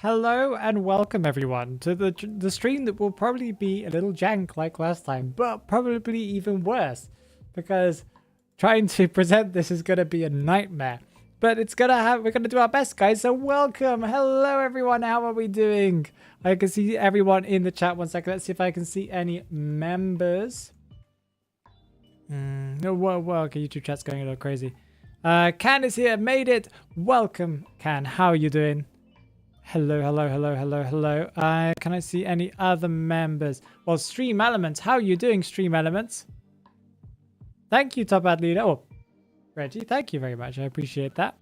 Hello and welcome everyone to the stream that will probably be a little jank like last time, but probably even worse because trying to present this is going to be a nightmare. But we're going to do our best, guys. So welcome. Hello everyone. How are we doing? I can see everyone in the chat. 1 second. Let's see if I can see any members. Whoa. Okay, YouTube chat's going a little crazy. Can is here. Made it. Welcome, Can. How are you doing? Hello. Can I see any other members? Well, Stream Elements. How are you doing, Stream Elements? Thank you, Top Ad Leader. Oh, Reggie, thank you very much. I appreciate that.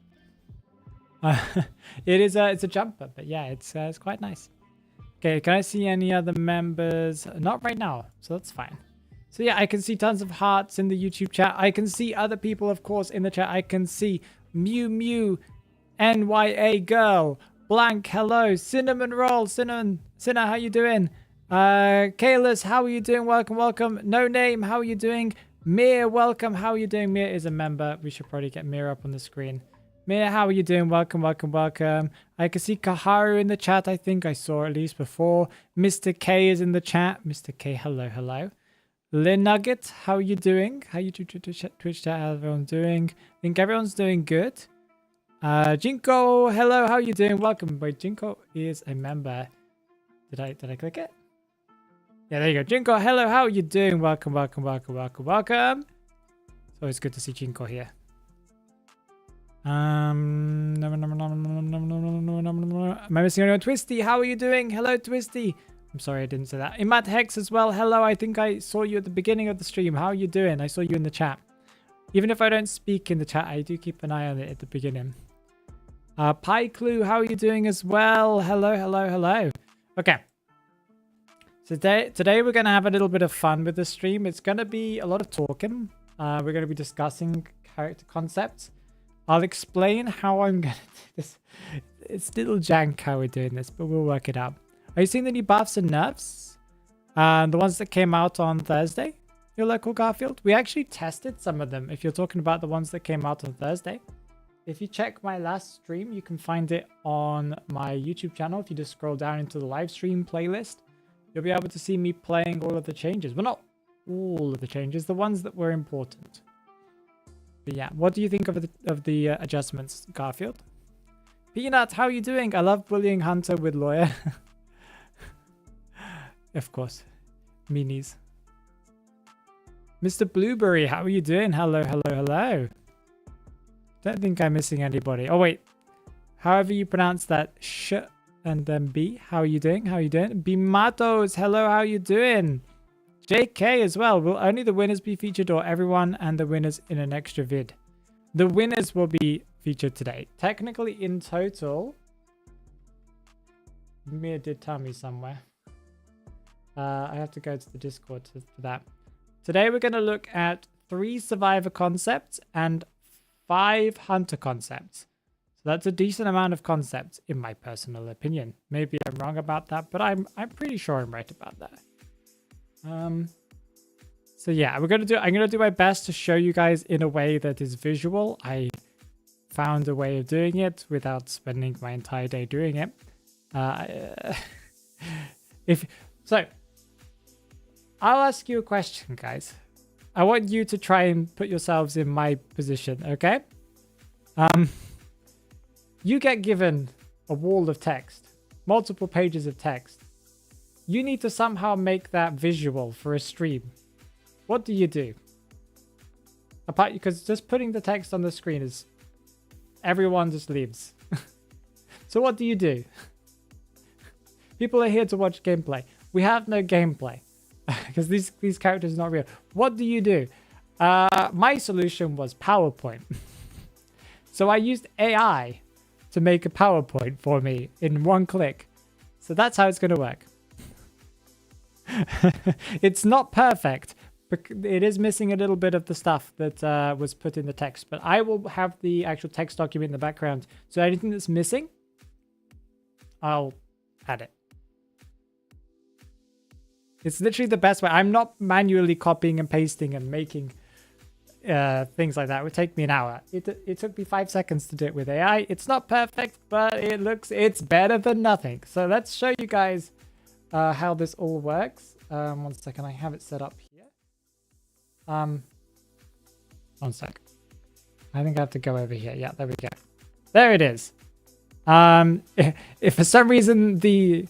It's a jumper, but yeah, it's quite nice. Okay, can I see any other members? Not right now, so that's fine. So yeah, I can see tons of hearts in the YouTube chat. I can see other people, of course, in the chat. I can see Mew, NYA Girl, Blank, hello, Cinnamon Roll, Cinna, how you doing? Kayla's, how are you doing? Welcome. No Name, how are you doing? Mir, welcome. How are you doing? Mir is a member. We should probably get Mir up on the screen. Mir, how are you doing? Welcome. I can see Kaharu in the chat. I think I saw at least before. Mr. K is in the chat. Mr. K, hello. Lynn Nugget, how are you doing? How you Twitch chat? How everyone doing? I think everyone's doing good. Jinko, hello. How are you doing? Welcome. Wait, Jinko is a member. Did I click it? Yeah, there you go. Jinko, hello. How are you doing? Welcome. It's always good to see Jinko here. Am I missing anyone? Twisty, how are you doing? Hello, Twisty. I'm sorry I didn't say that. Imad Hex as well. Hello, I think I saw you at the beginning of the stream. How are you doing? I saw you in the chat. Even if I don't speak in the chat, I do keep an eye on it at the beginning. Pie Clue, how are you doing as well? Hello. Okay. Today we're going to have a little bit of fun with the stream. It's going to be a lot of talking. We're going to be discussing character concepts. I'll explain how I'm going to do this. It's a little jank how we're doing this, but we'll work it out. Are you seeing the new buffs and nerfs? The ones that came out on Thursday? Your local Garfield? We actually tested some of them. If you're talking about the ones that came out on Thursday. If you check my last stream, you can find it on my YouTube channel. If you just scroll down into the live stream playlist, you'll be able to see me playing all of the changes. Well, not all of the changes, the ones that were important. But yeah, what do you think of the adjustments, Garfield? Peanut, how are you doing? I love bullying Hunter with Lawyer. Of course. Minis. Mr. Blueberry, how are you doing? Hello. Don't think I'm missing anybody. Oh, wait. However you pronounce that, sh and then B. How are you doing? Bimatos, hello, how are you doing? JK as well. Will only the winners be featured or everyone and the winners in an extra vid? The winners will be featured today. Technically, in total, Mir did tell me somewhere. I have to go to the Discord for that. Today, we're going to look at 3 survivor concepts and 5 hunter concepts. So that's a decent amount of concepts, in my personal opinion. Maybe I'm wrong about that, but I'm pretty sure I'm right about that. So yeah, I'm gonna do my best to show you guys in a way that is visual. I found a way of doing it without spending my entire day doing it. I'll ask you a question, guys. I want you to try and put yourselves in my position, okay? You get given a wall of text, multiple pages of text. You need to somehow make that visual for a stream. What do you do? Apart, because just putting the text on the screen is everyone just leaves. So what do you do? People are here to watch gameplay. We have no gameplay because these characters are not real. What do you do? My solution was PowerPoint. So I used AI to make a PowerPoint for me in 1 click. So that's how it's going to work. It's not perfect. It is missing a little bit of the stuff that was put in the text. But I will have the actual text document in the background. So anything that's missing, I'll add it. It's literally the best way. I'm not manually copying and pasting and making things like that. It would take me an hour. It took me 5 seconds to do it with AI. It's not perfect, but it's better than nothing. So let's show you guys how this all works. 1 second, I have it set up here. 1 sec. I think I have to go over here. Yeah, there we go. There it is. If for some reason the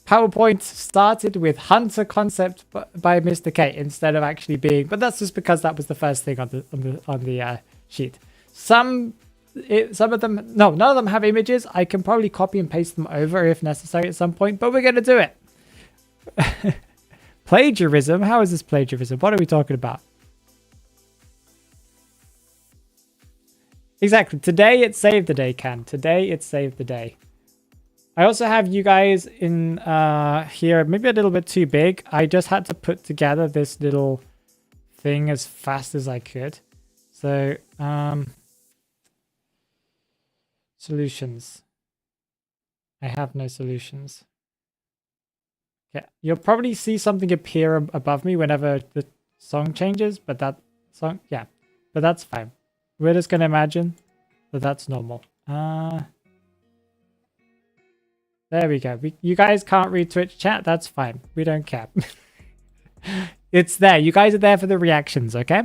PowerPoint started with Hunter Concept by Mr. K instead of actually being, but that's just because that was the first thing on the sheet. Some of them, no, none of them have images. I can probably copy and paste them over if necessary at some point, but we're going to do it. Plagiarism? How is this plagiarism? What are we talking about? Exactly. Today it saved the day, Can. Today it saved the day. I also have you guys in here, maybe a little bit too big. I just had to put together this little thing as fast as I could. So, solutions. I have no solutions. Okay, you'll probably see something appear above me whenever the song changes, but that song, yeah, but that's fine. We're just going to imagine that that's normal. There we go. You guys can't read Twitch chat. That's fine. We don't care. It's there. You guys are there for the reactions, okay?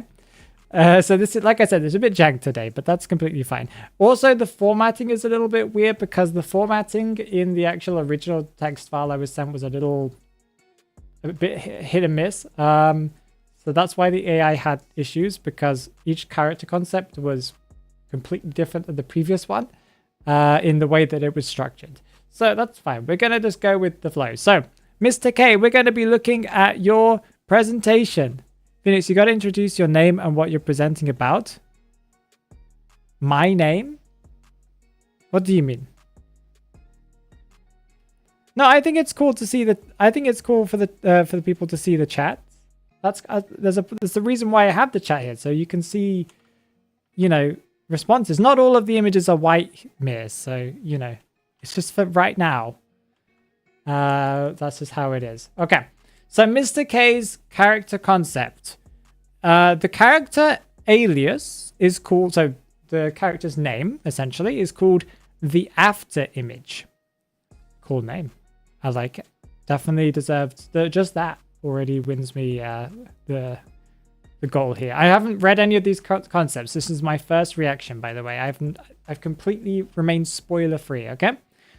So this is, like I said, it's a bit jagged today, but that's completely fine. Also, the formatting is a little bit weird because the formatting in the actual original text file I was sent was a bit hit and miss. So that's why the AI had issues, because each character concept was completely different than the previous one in the way that it was structured. So that's fine. We're going to just go with the flow. So, Mr. K, we're going to be looking at your presentation. Phoenix, you got to introduce your name and what you're presenting about. My name? What do you mean? No, I think it's cool to see that. I think it's cool for the people to see the chat. That's there's the reason why I have the chat here, so you can see, you know, responses. Not all of the images are white mirrors, so you know, it's just for right now. That's just how it is. Okay, so Mr. K's character concept. The character alias is called, so the character's name essentially is called the after image. Cool name. I like it. Definitely deserved just that. Already wins me the goal here. I haven't read any of these concepts. This is my first reaction, by the way. I've completely remained spoiler free. Okay,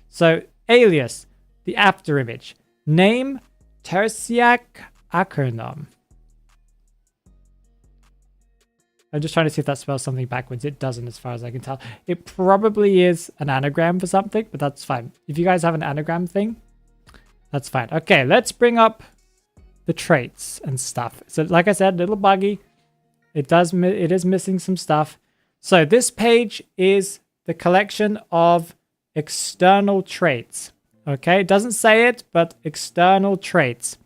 so alias, the after image, name Tersiak Akernom. I'm just trying to see if that spells something backwards. It doesn't, as far as I can tell. It probably is an anagram for something, but that's fine. If you guys have an anagram thing, that's fine. Okay, let's bring up the traits and stuff. So like I said, a little buggy. It is missing some stuff. So this page is the collection of external traits. Okay, it doesn't say it, but external traits.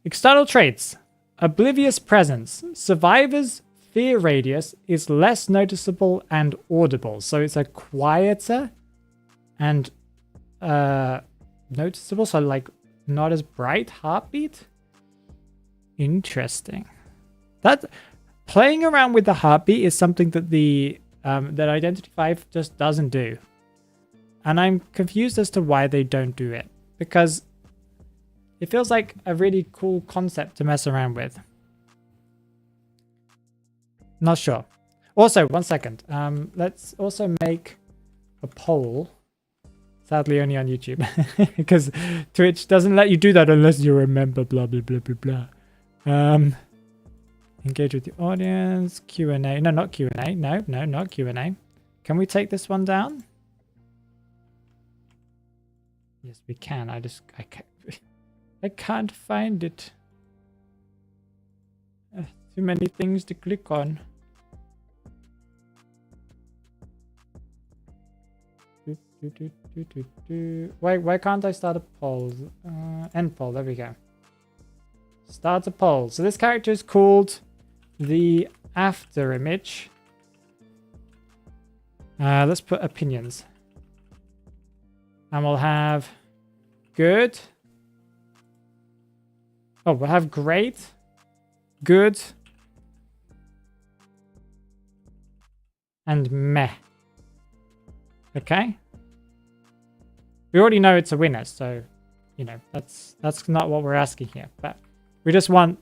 External traits. Oblivious presence. Survivor's fear radius is less noticeable and audible. So it's a quieter and noticeable. So like not as bright heartbeat. Interesting. That playing around with the heartbeat is something that the that Identity 5 just doesn't do, and I'm confused as to why they don't do it, because it feels like a really cool concept to mess around with. Not sure. Also, 1 second. Let's also make a poll. Sadly, only on YouTube, because Twitch doesn't let you do that unless you're a member. Blah blah blah blah blah. Engage with the audience. Q&A. No, not Q&A. No, not Q&A. Can we take this one down? Yes, we can. I can't find it. Too many things to click on. Why can't I start a poll? End poll. There we go. Start a poll. So this character is called the after image. Let's put opinions. And we'll have good. Oh, we'll have great, good, and meh. Okay? We already know it's a winner, so, you know, that's not what we're asking here. But we just want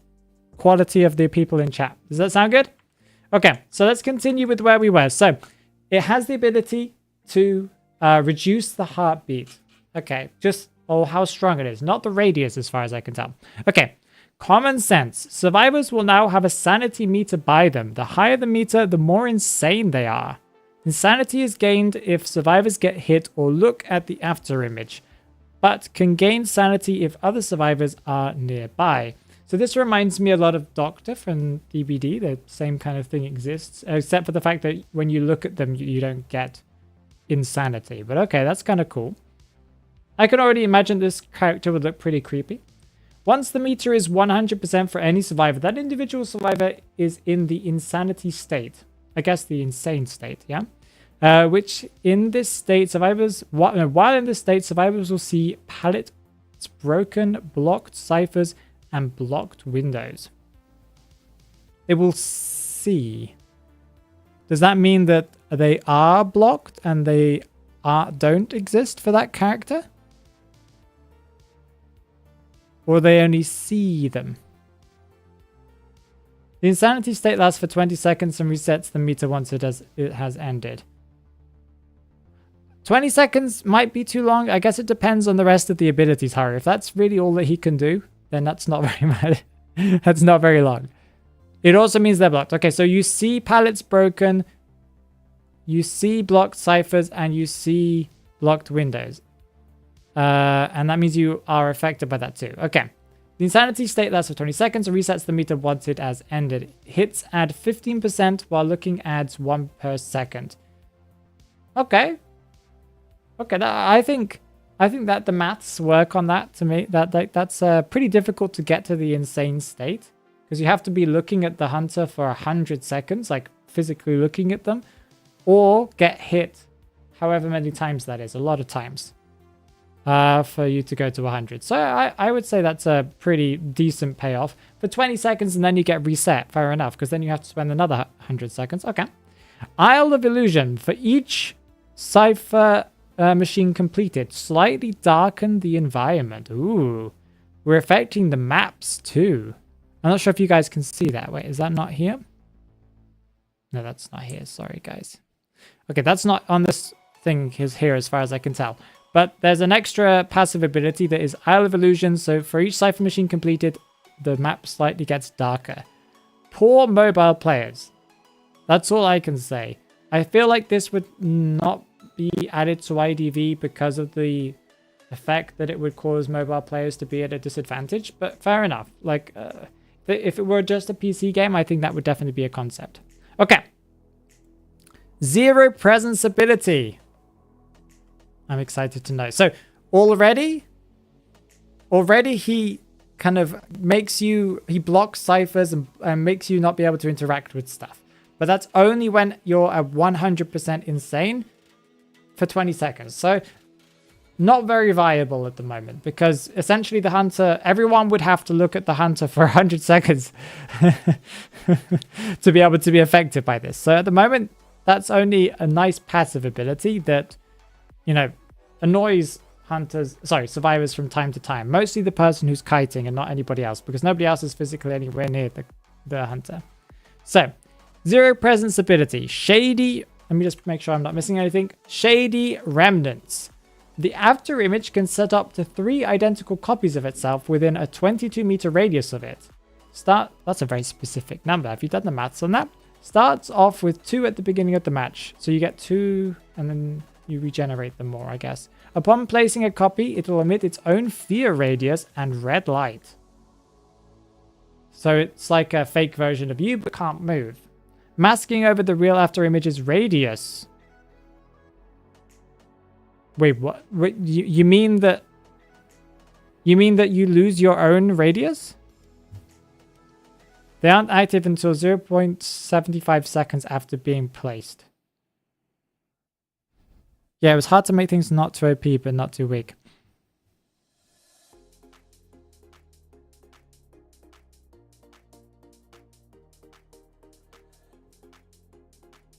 quality of the people in chat. Does that sound good? Okay, so let's continue with where we were. So it has the ability to reduce the heartbeat. Okay, just how strong it is, not the radius as far as I can tell. Okay, common sense. Survivors will now have a sanity meter by them. The higher the meter, the more insane they are. Insanity is gained if survivors get hit or look at the after image, but can gain sanity if other survivors are nearby. So this reminds me a lot of Doctor from DBD. The same kind of thing exists, except for the fact that when you look at them, you don't get insanity. But okay, that's kind of cool. I can already imagine this character would look pretty creepy. Once the meter is 100% for any survivor, that individual survivor is in the insanity state. I guess the insane state, yeah? Which in this state, survivors, while in this state, survivors will see pallets broken, blocked ciphers, and blocked windows. It will see. Does that mean that they are blocked and they don't exist for that character? Or they only see them? The insanity state lasts for 20 seconds and resets the meter once it has ended. 20 seconds might be too long. I guess it depends on the rest of the abilities, Harry. If that's really all that he can do, then that's not very much. That's not very long. It also means they're blocked. Okay, so you see pallets broken, you see blocked ciphers, and you see blocked windows. And that means you are affected by that too. Okay. The insanity state lasts for 20 seconds and resets the meter once it has ended. Hits add 15% while looking adds 1 per second. Okay. Okay, I think that the maths work on that to me. That's pretty difficult to get to the insane state. Because you have to be looking at the hunter for 100 seconds, like physically looking at them. Or get hit however many times that is, a lot of times. For you to go to 100. So I would say that's a pretty decent payoff. For 20 seconds and then you get reset. Fair enough, because then you have to spend another 100 seconds. Okay. Isle of Illusion. For each cipher machine completed, slightly darken the environment. Ooh. We're affecting the maps too. I'm not sure if you guys can see that. Wait, is that not here? No, that's not here. Sorry, guys. Okay, that's not on this thing here as far as I can tell. But there's an extra passive ability that is Isle of Illusion. So for each cipher machine completed, the map slightly gets darker. Poor mobile players. That's all I can say. I feel like this would not be added to IDV because of the effect that it would cause mobile players to be at a disadvantage. But fair enough. Like, if it were just a PC game, I think that would definitely be a concept. Okay. Zero presence ability. I'm excited to know. So already he kind of makes you, he blocks ciphers and makes you not be able to interact with stuff. But that's only when you're at 100% insane for 20 seconds. So not very viable at the moment because essentially the hunter, everyone would have to look at the hunter for 100 seconds to be able to be affected by this. So at the moment, that's only a nice passive ability that, you know, annoys survivors from time to time. Mostly the person who's kiting and not anybody else because nobody else is physically anywhere near the hunter. So, zero presence ability. Shady, let me just make sure I'm not missing anything. Shady remnants. The after image can set up to 3 identical copies of itself within a 22-meter radius of it. That's a very specific number. Have you done the maths on that? Starts off with 2 at the beginning of the match. So you get 2 and then you regenerate them more, I guess. Upon placing a copy, it will emit its own fear radius and red light. So it's like a fake version of you, but can't move. Masking over the real after image's radius. Wait, what? Wait, you mean that... You mean that you lose your own radius? They aren't active until 0.75 seconds after being placed. Yeah, it was hard to make things not too OP, but not too weak.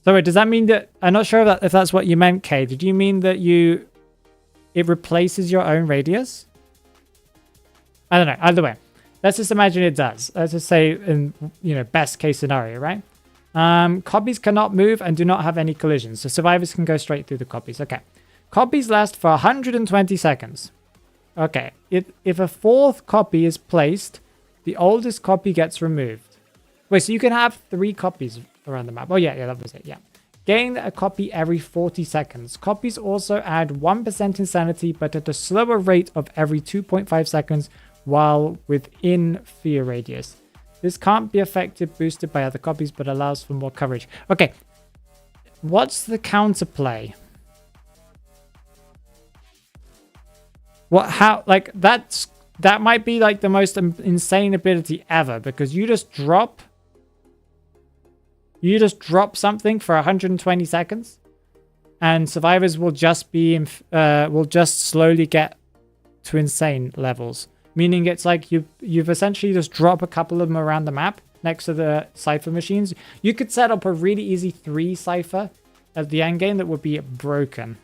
So wait, does that mean that, I'm not sure if that's what you meant, Kay. Did you mean that it replaces your own radius? I don't know. Either way, let's just imagine it does. Let's just say in, best case scenario, right? Copies cannot move and do not have any collisions. So survivors can go straight through the copies. Okay. Copies last for 120 seconds. Okay. If a fourth copy is placed, the oldest copy gets removed. Wait, so you can have 3 copies around the map. Oh, yeah, that was it. Yeah. Gain a copy every 40 seconds. Copies also add 1% insanity, but at a slower rate of every 2.5 seconds while within fear radius. This can't be effective boosted by other copies, but allows for more coverage. Okay. What's the counterplay? That might be like the most insane ability ever, because you just drop something for 120 seconds and survivors will just slowly get to insane levels, meaning it's like you've essentially just drop a couple of them around the map next to the cipher machines. You could set up a really easy 3 cipher at the end game that would be broken.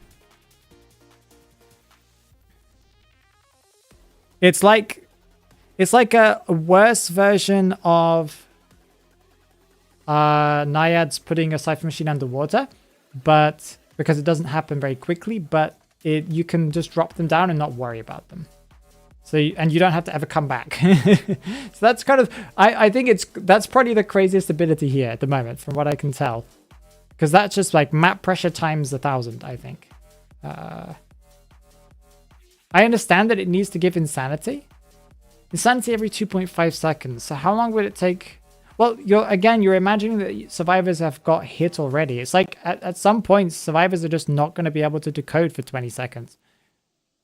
It's like a worse version of Naiads putting a cipher machine underwater, but because it doesn't happen very quickly, but you can just drop them down and not worry about them. So and you don't have to ever come back. So that's kind of I think that's probably the craziest ability here at the moment, from what I can tell, because that's just like map pressure times 1,000. I think. I understand that it needs to give insanity. Insanity every 2.5 seconds. So how long would it take? Well, you're imagining that survivors have got hit already. It's like at some point, survivors are just not going to be able to decode for 20 seconds.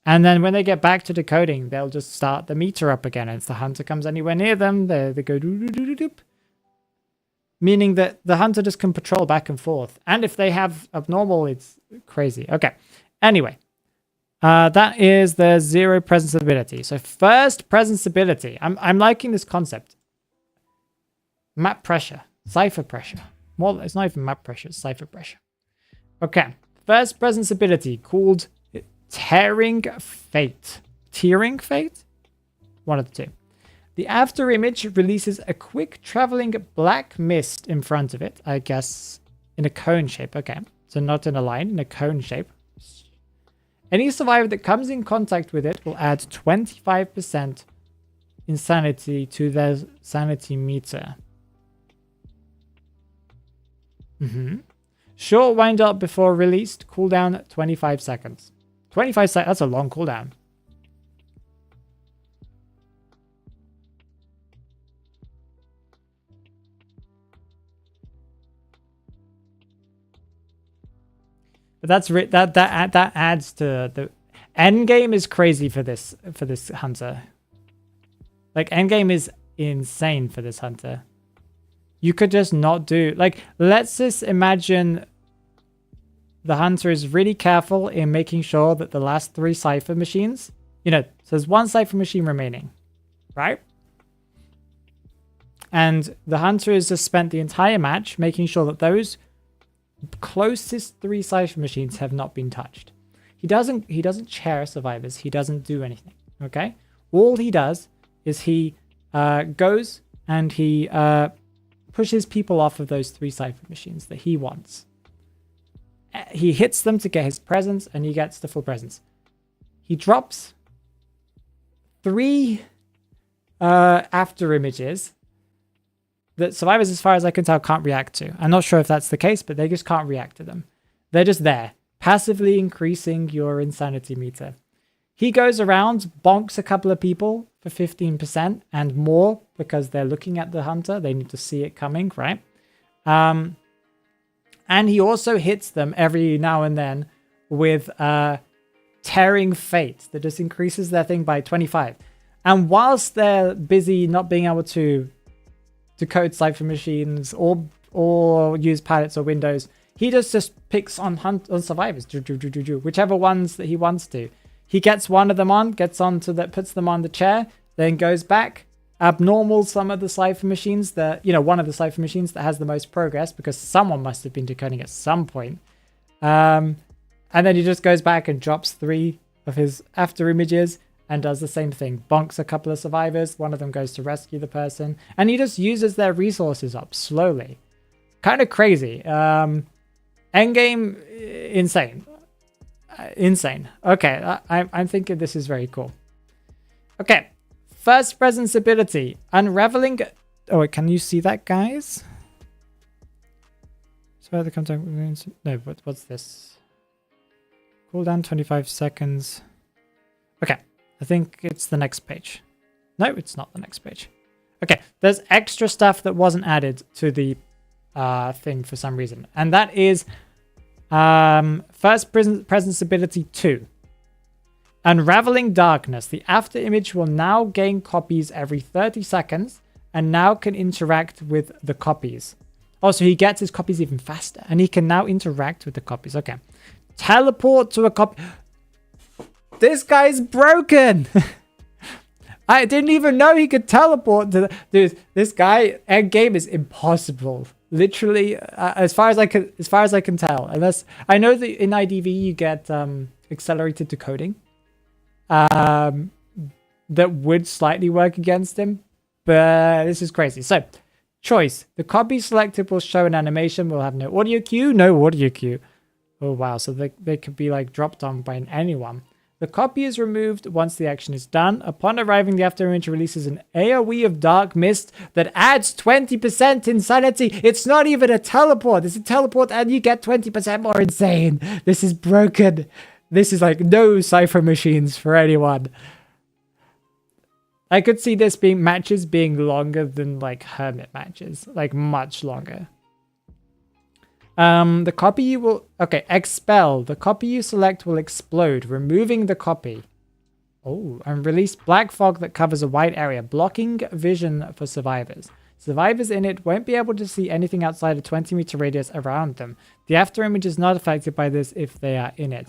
And then when they get back to decoding, they'll just start the meter up again. And if the hunter comes anywhere near them, they go doo-doo-doo-doo-doop. Meaning that the hunter just can patrol back and forth. And if they have abnormal, it's crazy. Okay. Anyway. That is the 0 presence ability. So first presence ability. I'm liking this concept. Map pressure. Cipher pressure. Well, it's not even map pressure. It's cipher pressure. Okay. First presence ability called Tearing Fate. Tearing Fate? One of the two. The after image releases a quick traveling black mist in front of it. I guess in a cone shape. Okay. So not in a line. In a cone shape. Any survivor that comes in contact with it will add 25% insanity to their sanity meter. Short wind up before released. Cooldown 25 seconds. 25 seconds. That's a long cooldown. But that adds to the end game is crazy for this hunter. Like end game is insane for this hunter. You could just not do like, let's just imagine the hunter is really careful in making sure that the last 3 cipher machines, so there's 1 cipher machine remaining, right? And the hunter has just spent the entire match making sure that those closest 3 cipher machines have not been touched. He doesn't chair survivors. He doesn't do anything. Okay. All he does is he goes and he pushes people off of those 3 cipher machines that he wants. He hits them to get his presence, and he gets the full presence. He drops 3 after images that survivors, as far as I can tell, can't react to. I'm not sure if that's the case, but they just can't react to them. They're just there, passively increasing your insanity meter. He goes around, bonks a couple of people for 15% and more because they're looking at the hunter. They need to see it coming, right? And he also hits them every now and then with Tearing Fate that just increases their thing by 25. And whilst they're busy not being able to decode cipher machines or use pallets or windows, he just picks on survivors, whichever ones that he wants to. He gets one of them on, puts them on the chair, then goes back, abnormal some of the cipher machines that, you know, one of the cipher machines that has the most progress, because someone must have been decoding at some point. And then he just goes back and drops 3 of his after images and does the same thing. Bonks a couple of survivors. One of them goes to rescue the person. And he just uses their resources up slowly. Kind of crazy. Endgame, insane. Insane. Okay, I'm thinking this is very cool. Okay. First presence ability. Unraveling... Oh, wait, can you see that, guys? So the contact... No, what's this? Cooldown 25 seconds. Okay. I think it's the next page. No, it's not the next page. Okay. There's extra stuff that wasn't added to the thing for some reason. And that is first presence ability 2. Unraveling Darkness. The after image will now gain copies every 30 seconds and now can interact with the copies. Also, he gets his copies even faster and he can now interact with the copies. Okay. Teleport to a copy. This guy's broken. I didn't even know he could teleport to the... Dude, this guy, endgame is impossible. Literally, as far as I can tell. Unless I know that in IDV you get accelerated decoding. That would slightly work against him, but this is crazy. So, choice. The copy selected will show an animation. Will have no audio cue. No audio cue. Oh, wow. So they could be like dropped on by anyone. The copy is removed once the action is done. Upon arriving, the after image releases an AoE of dark mist that adds 20% insanity. It's not even a teleport. It's a teleport and you get 20% more insane. This is broken. This is like no cipher machines for anyone. I could see this being matches being longer than like hermit matches, like much longer. The copy you will... Okay, expel. The copy you select will explode, removing the copy. Oh, and release black fog that covers a wide area, blocking vision for survivors. Survivors in it won't be able to see anything outside a 20-meter radius around them. The after image is not affected by this if they are in it.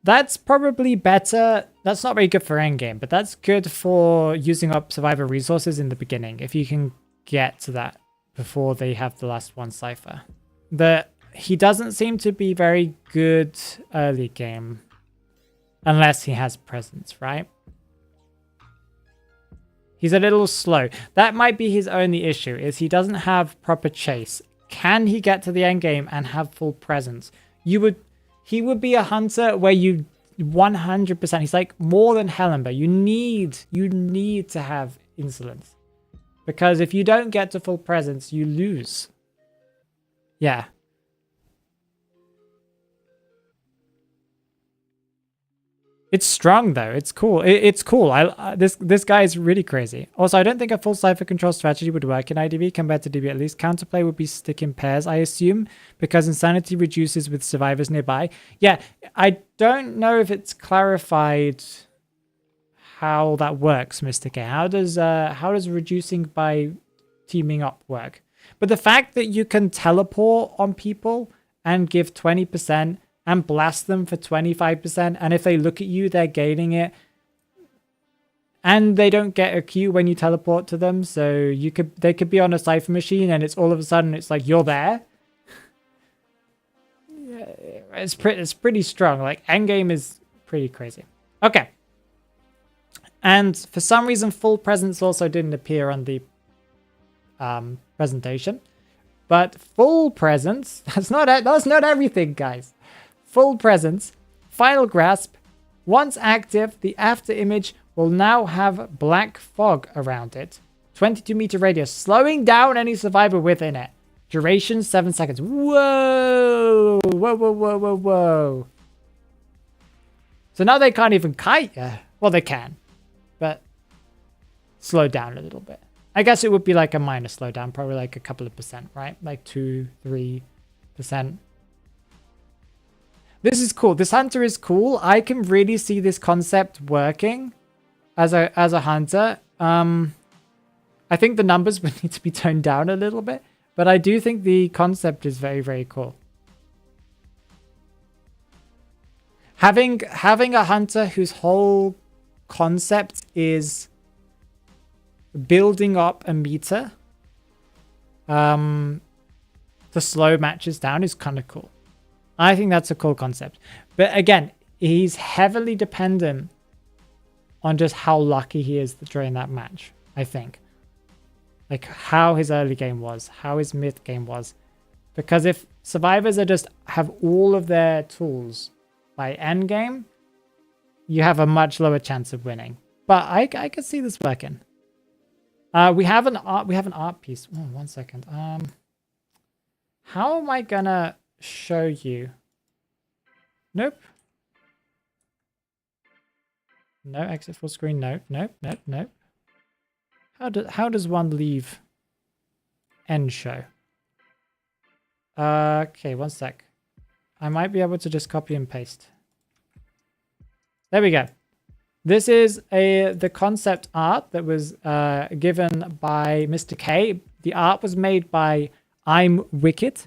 That's probably better. That's not very good for endgame, but that's good for using up survivor resources in the beginning, if you can get to that before they have the last one cipher. He doesn't seem to be very good early game, unless he has presence, right? He's a little slow. That might be his only issue, is he doesn't have proper chase. Can he get to the end game and have full presence? He would be a hunter where you 100%, he's like more than Hellenberg. You need to have insolence. Because if you don't get to full presence, you lose. Yeah. It's strong though. It's cool. It's cool. This guy is really crazy. Also, I don't think a full cipher control strategy would work in IDV compared to DB. At least counterplay would be stick in pairs, I assume, because insanity reduces with survivors nearby. Yeah, I don't know if it's clarified how that works, Mr. K. How does reducing by teaming up work? But the fact that you can teleport on people and give 20% and blast them for 25%, and if they look at you, they're gaining it, and they don't get a Q when you teleport to them, so they could be on a cipher machine, and it's all of a sudden it's like you're there. Yeah, it's pretty strong. Like endgame is pretty crazy. Okay. And for some reason, full presence also didn't appear on the presentation. But full presence, that's not everything, guys. Full presence, final grasp. Once active, the after image will now have black fog around it. 22-meter radius, slowing down any survivor within it. Duration 7 seconds. Whoa! Whoa, whoa, whoa, whoa, whoa. So now they can't even kite you. Well, they can. But slow down a little bit. I guess it would be like a minor slowdown, probably like a couple of percent, right? Like 2-3%. This is cool. This hunter is cool. I can really see this concept working as a hunter. I think the numbers would need to be toned down a little bit, but I do think the concept is very, very cool. Having a hunter whose whole concept is building up a meter to slow matches down is kind of cool. I think that's a cool concept. But again, he's heavily dependent on just how lucky he is during that match, I think. Like how his early game was, how his mid game was. Because if survivors are just have all of their tools by end game, you have a much lower chance of winning. But I could see this working. We have an art piece. Oh, 1 second. How am I gonna show you? Nope. No, exit full screen. Nope. How does one leave end show? Okay, 1 sec. I might be able to just copy and paste. There we go. This is the concept art that was given by Mr. K. The art was made by I'm Wicked.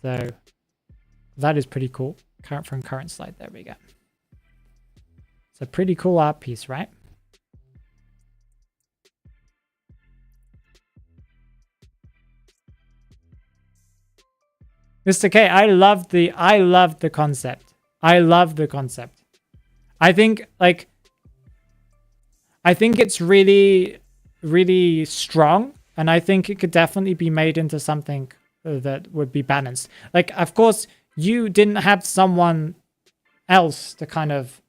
So that is pretty cool. From current slide. There we go. It's a pretty cool art piece, right? Mr. K, I love the concept. I love the concept. I think it's really, really strong, and I think it could definitely be made into something that would be balanced. Like, of course, you didn't have someone else to kind of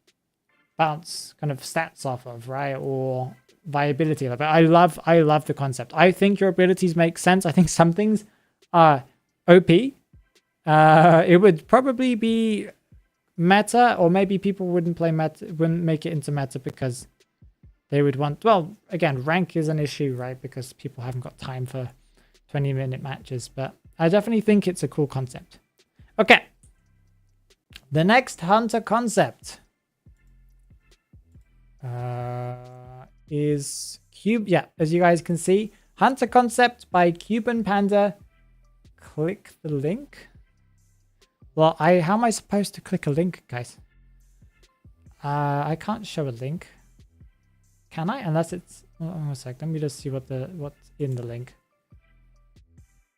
bounce kind of stats off of, right? Or viability of it. I love the concept. I think your abilities make sense. I think some things are OP. It would probably be meta, or maybe people wouldn't make it into meta because they would want, well, again, rank is an issue, right? Because people haven't got time for 20-minute matches, but I definitely think it's a cool concept. Okay. The next hunter concept is Cube. Yeah, as you guys can see, hunter concept by Cuban Panda. Click the link. Well, how am I supposed to click a link, guys? I can't show a link. Can I? Unless it's... Oh, 1 sec. Let me just see what's in the link.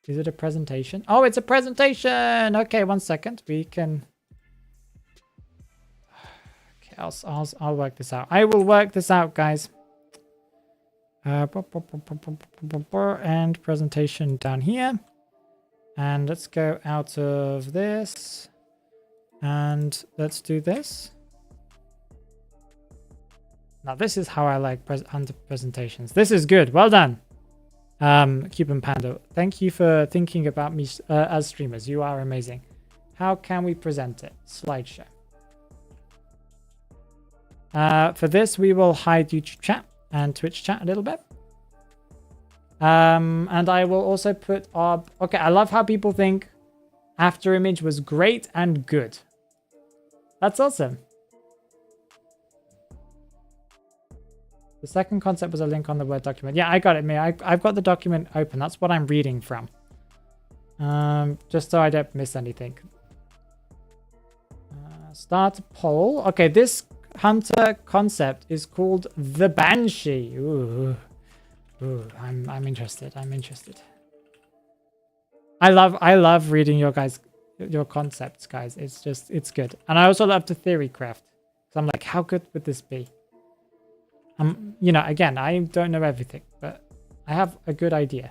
Is it a presentation? Oh, it's a presentation! Okay, 1 second. We can... Okay, I'll work this out. I will work this out, guys. And presentation down here. And let's go out of this. And let's do this. Now, this is how I like hunter presentations. This is good. Well done, Cuban Panda. Thank you for thinking about me as streamers. You are amazing. How can we present it? Slideshow. For this, we will hide YouTube chat and Twitch chat a little bit. And I will also put our... Okay, I love how people think after image was great and good. That's awesome. The second concept was a link on the Word document. Yeah, I got it, Mia. I've got the document open. That's what I'm reading from. Just so I don't miss anything. Start a poll. Okay, this hunter concept is called the banshee. Ooh, I'm interested. I'm interested. I love reading your concepts, guys. It's good. And I also love the theory craft. So I'm like, how good would this be? You know, again, I don't know everything, but I have a good idea.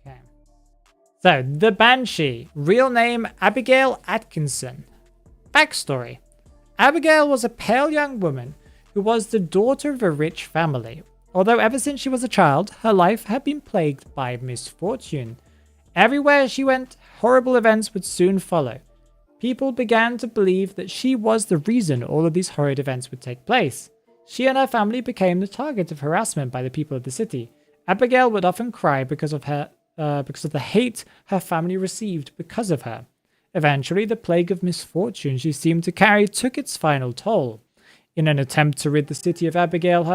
Okay. So, the Banshee. Real name, Abigail Atkinson. Backstory. Abigail was a pale young woman who was the daughter of a rich family. Although ever since she was a child, her life had been plagued by misfortune. Everywhere she went, horrible events would soon follow. People began to believe that she was the reason all of these horrid events would take place. She and her family became the target of harassment by the people of the city. Abigail would often cry because of the hate her family received because of her. Eventually, the plague of misfortune she seemed to carry took its final toll. In an attempt to rid the city of Abigail,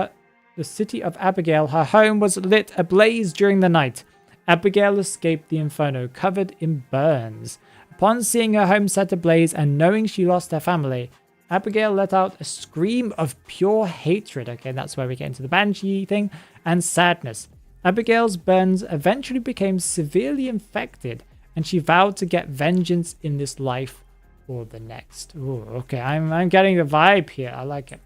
her home was lit ablaze during the night. Abigail escaped the inferno covered in burns. Upon seeing her home set ablaze and knowing she lost her family, Abigail let out a scream of pure hatred. Okay, that's where we get into the banshee thing. And sadness. Abigail's burns eventually became severely infected, and she vowed to get vengeance in this life or the next. Ooh, okay, I'm getting the vibe here. I like it.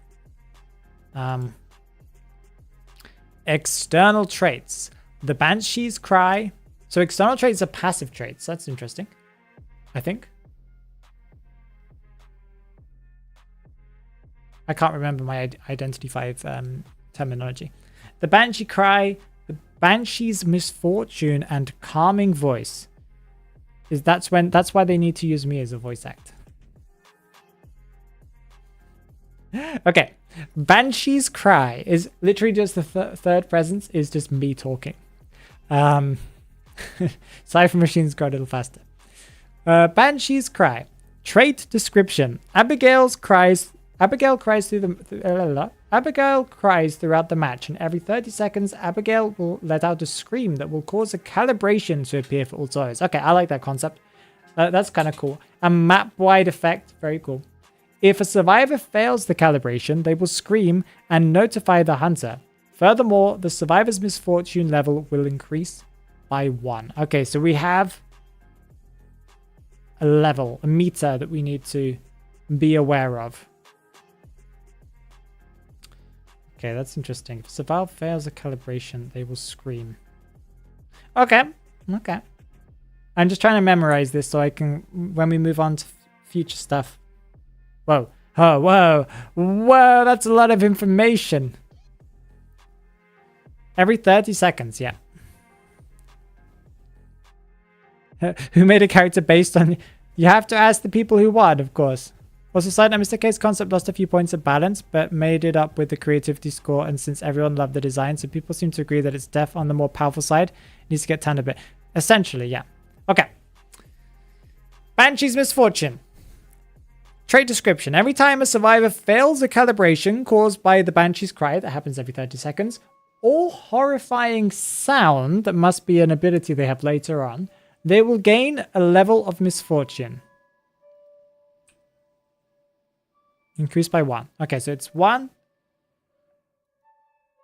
External traits. The banshee's cry. So external traits are passive traits. That's interesting, I think. I can't remember my Identity 5 terminology. The banshee cry, the banshee's misfortune, and calming voice. That's why they need to use me as a voice act. Okay, banshee's cry is literally just the third presence is just me talking. Cypher machines go a little faster. Banshee's cry. Trait description. Abigail cries throughout the match, and every 30 seconds, Abigail will let out a scream that will cause a calibration to appear for all survivors. Okay, I like that concept. That's kind of cool. A map-wide effect. Very cool. If a survivor fails the calibration, they will scream and notify the hunter. Furthermore, the survivor's misfortune level will increase by 1. Okay, so we have a level, a meter that we need to be aware of. Okay, that's interesting. If a survivor fails a calibration, they will scream. Okay, okay. I'm just trying to memorize this so I can, when we move on to future stuff. Whoa, oh, whoa, whoa, that's a lot of information. Every 30 seconds, yeah. Who made a character based on... You have to ask the people who won, of course. Also, side note, Mr. K's concept lost a few points of balance, but made it up with the creativity score, and since everyone loved the design, so people seem to agree that it's def on the more powerful side. It needs to get tanned a bit. Essentially, yeah. Okay. Banshee's misfortune. Trait description. Every time a survivor fails a calibration caused by the Banshee's cry, that happens every 30 seconds, or horrifying sound, that must be an ability they have later on, they will gain a level of misfortune. Increased by 1. Okay, so it's 1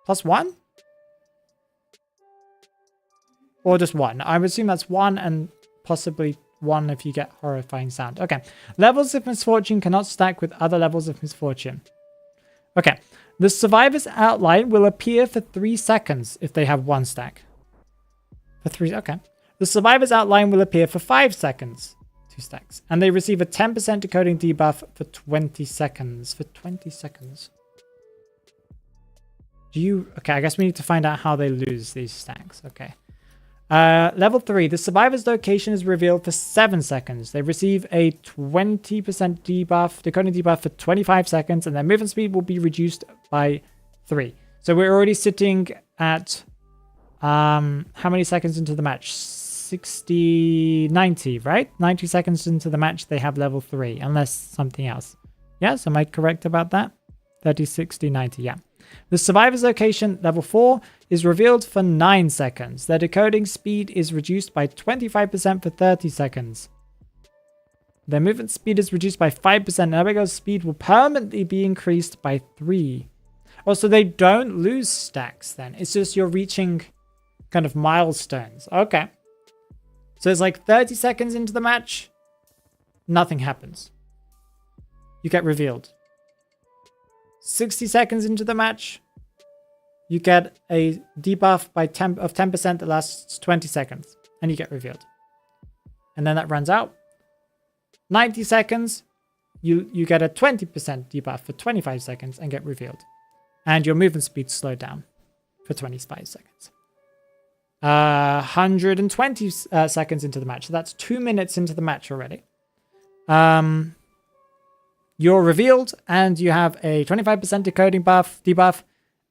plus 1? Or just 1. I would assume that's 1 and possibly 1 if you get horrifying sound. Okay. Levels of misfortune cannot stack with other levels of misfortune. Okay. The survivor's outline will appear for 3 seconds if they have 1 stack. For 3, okay. The survivor's outline will appear for 5 seconds. 2 stacks. And they receive a 10% decoding debuff for 20 seconds. For 20 seconds. Okay, I guess we need to find out how they lose these stacks. Okay. Level 3. The survivor's location is revealed for 7 seconds. They receive a 20% debuff, decoding debuff for 25 seconds, and their movement speed will be reduced by 3. So we're already sitting at how many seconds into the match? 90, right? 90 seconds into the match, they have level 3, unless something else. Yes, am I correct about that? 30, 60, 90, yeah. The survivor's location, level 4, is revealed for 9 seconds. Their decoding speed is reduced by 25% for 30 seconds. Their movement speed is reduced by 5%, and Abigail's speed will permanently be increased by 3. Oh, so they don't lose stacks then. It's just you're reaching kind of milestones. Okay. So it's like 30 seconds into the match, nothing happens. You get revealed. 60 seconds into the match, you get a debuff of 10% that lasts 20 seconds, and you get revealed. And then that runs out. 90 seconds, you get a 20% debuff for 25 seconds and get revealed. And your movement speed slowed down for 25 seconds. 120 seconds into the match. So that's 2 minutes into the match already. You're revealed and you have a 25% decoding debuff,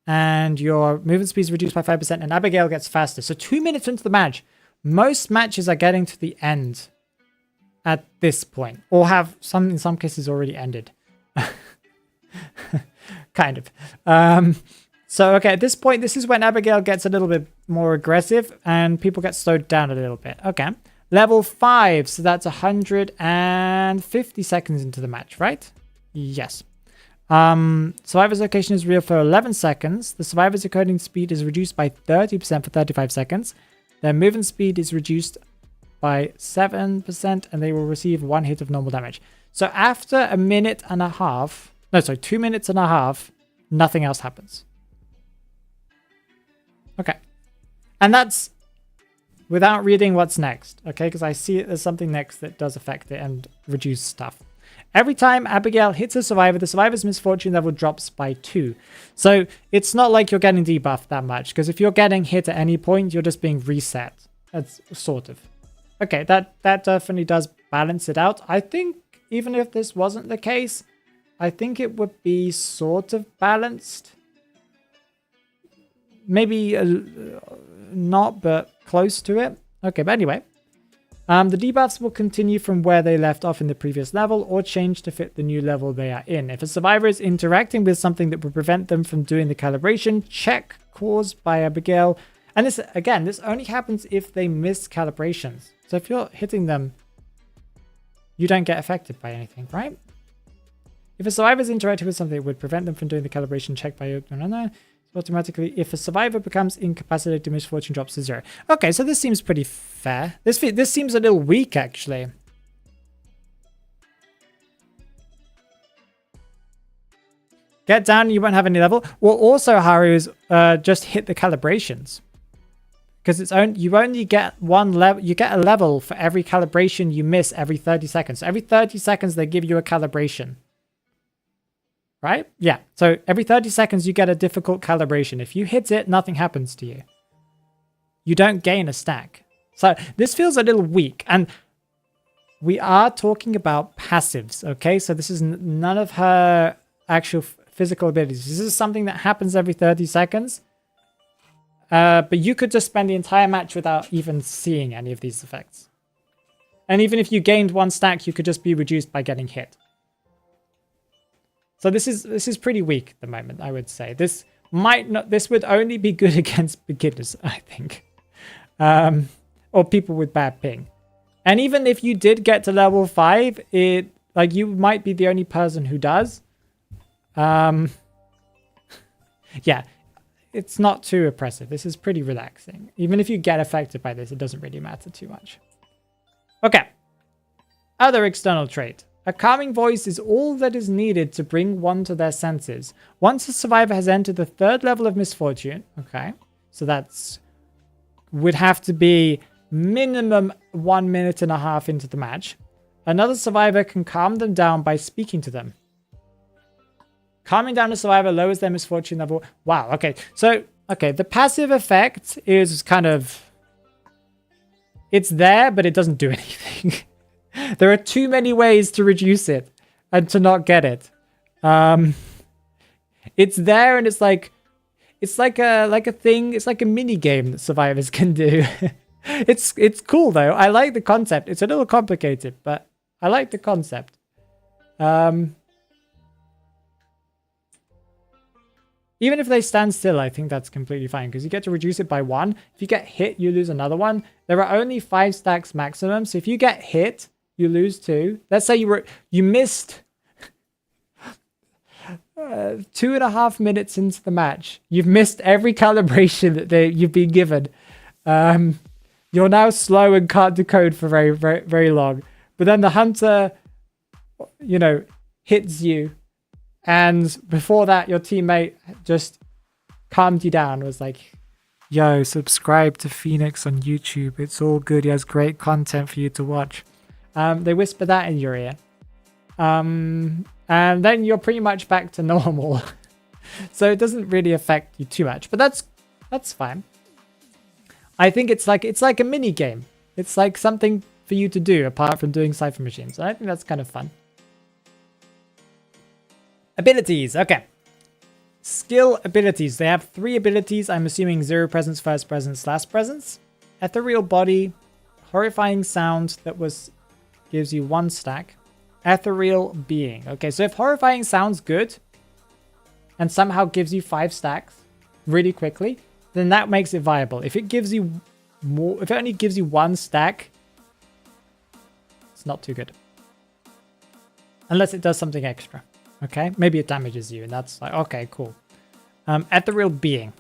and your movement speed is reduced by 5%, and Abigail gets faster. So 2 minutes into the match, most matches are getting to the end at this point, or have in some cases already ended. Kind of. So, okay, at this point, this is when Abigail gets a little bit more aggressive and people get slowed down a little bit. Okay. Level 5, so that's 150 seconds into the match, right? Yes. Survivor's location is real for 11 seconds. The survivor's encoding speed is reduced by 30% for 35 seconds. Their movement speed is reduced by 7%, and they will receive 1 hit of normal damage. So after 2 minutes and a half, nothing else happens. Okay. And that's without reading what's next, okay? Because I see there's something next that does affect it and reduce stuff. Every time Abigail hits a survivor, the survivor's misfortune level drops by 2. So it's not like you're getting debuffed that much, because if you're getting hit at any point, you're just being reset. That's sort of. Okay, that definitely does balance it out. I think even if this wasn't the case, I think it would be sort of balanced. Maybe not, but close to it. Okay, but anyway. The debuffs will continue from where they left off in the previous level or change to fit the new level they are in. If a survivor is interacting with something that would prevent them from doing the calibration check caused by Abigail, and this, again, this only happens if they miss calibrations. So if you're hitting them, you don't get affected by anything, right? If a survivor is interacting with something that would prevent them from doing the calibration check by automatically, if a survivor becomes incapacitated, misfortune drops to 0. Okay, so this seems pretty fair. This seems a little weak, actually. Get down, you won't have any level. Well, also, Haru's just hit the calibrations. Because you only get one level. You get a level for every calibration you miss every 30 seconds. So every 30 seconds, they give you a calibration. Right? Yeah. So every 30 seconds, you get a difficult calibration. If you hit it, nothing happens to you. You don't gain a stack. So this feels a little weak. And we are talking about passives, okay? So this is none of her actual physical abilities. This is something that happens every 30 seconds. But you could just spend the entire match without even seeing any of these effects. And even if you gained 1 stack, you could just be reduced by getting hit. So this is pretty weak at the moment, I would say. This would only be good against beginners, I think. Or people with bad ping. And even if you did get to level 5, you might be the only person who does. Yeah, it's not too oppressive. This is pretty relaxing. Even if you get affected by this, it doesn't really matter too much. Okay. Other external trait. A calming voice is all that is needed to bring one to their senses. Once a survivor has entered the 3rd level of misfortune, okay, so that's would have to be minimum 1.5 minutes into the match, another survivor can calm them down by speaking to them. Calming down a survivor lowers their misfortune level. Wow, okay. So, okay, the passive effect is kind of... It's there, but it doesn't do anything. There are too many ways to reduce it and to not get it. It's there, and it's like a thing. It's like a mini game that survivors can do. It's cool though. I like the concept. It's a little complicated, but I like the concept. Even if they stand still, I think that's completely fine because you get to reduce it by 1. If you get hit, you lose another 1. There are only 5 stacks maximum. So if you get hit, you lose 2. Let's say you missed 2.5 minutes into the match. You've missed every calibration that you've been given. You're now slow and can't decode for very, very, very long. But then the hunter, hits you. And before that, your teammate just calmed you down. Was like, yo, subscribe to Phoenix on YouTube. It's all good. He has great content for you to watch. They whisper that in your ear. And then you're pretty much back to normal. So it doesn't really affect you too much. But that's fine. I think it's like a mini game. It's like something for you to do apart from doing Cypher Machines. So I think that's kind of fun. Abilities, okay. Skill abilities. They have 3 abilities. I'm assuming 0 presence, first presence, last presence. Ethereal body, horrifying sound gives you 1 stack. Ethereal being. Okay, so if horrifying sounds good and somehow gives you 5 stacks really quickly, then that makes it viable. If it gives you more, if it only gives you 1 stack, it's not too good. Unless it does something extra. Okay, maybe it damages you, and that's like, okay, cool. Ethereal being.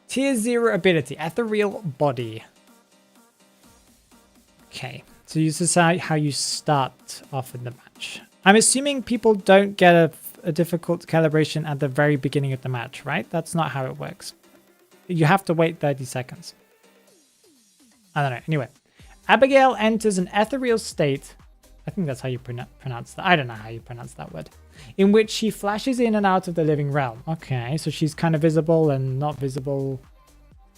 Tier 0 ability, ethereal body. Okay, so this is how you start off in the match. I'm assuming people don't get a difficult calibration at the very beginning of the match, right? That's not how it works. You have to wait 30 seconds. I don't know. Anyway, Abigail enters an ethereal state. I think that's how you pronounce that. I don't know how you pronounce that word. In which she flashes in and out of the living realm. Okay, so she's kind of visible and not visible.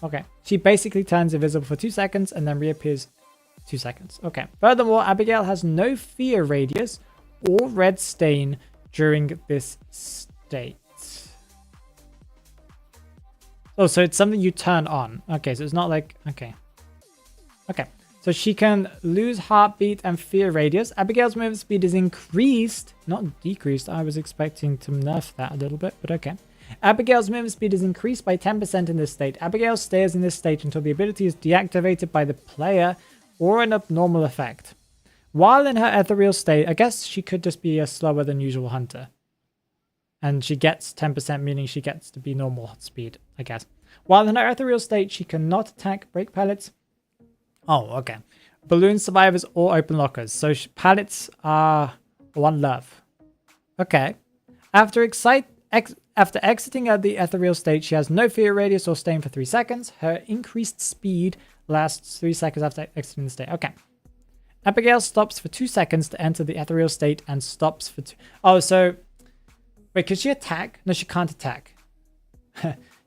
Okay, she basically turns invisible for 2 seconds and then reappears 2 seconds. Okay, furthermore, Abigail has no fear radius or red stain during this state. Oh, so it's something you turn on. Okay, so it's not like... Okay. Okay. So she can lose heartbeat and fear radius. Abigail's movement speed is increased, not decreased. I was expecting to nerf that a little bit, but okay. Abigail's movement speed is increased by 10% in this state. Abigail stays in this state until the ability is deactivated by the player or an abnormal effect. While in her ethereal state, I guess she could just be a slower than usual hunter. And she gets 10%, meaning she gets to be normal speed, I guess. While in her ethereal state, she cannot attack, break pallets. Oh, okay. Balloon survivors or open lockers. So pallets are one love. Okay. After exiting the ethereal state, she has no fear radius or stain for 3 seconds. Her increased speed lasts 3 seconds after exiting the state. Okay. Abigail stops for 2 seconds to enter the ethereal state and stops for 2... Oh, so... Wait, can she attack? No, she can't attack.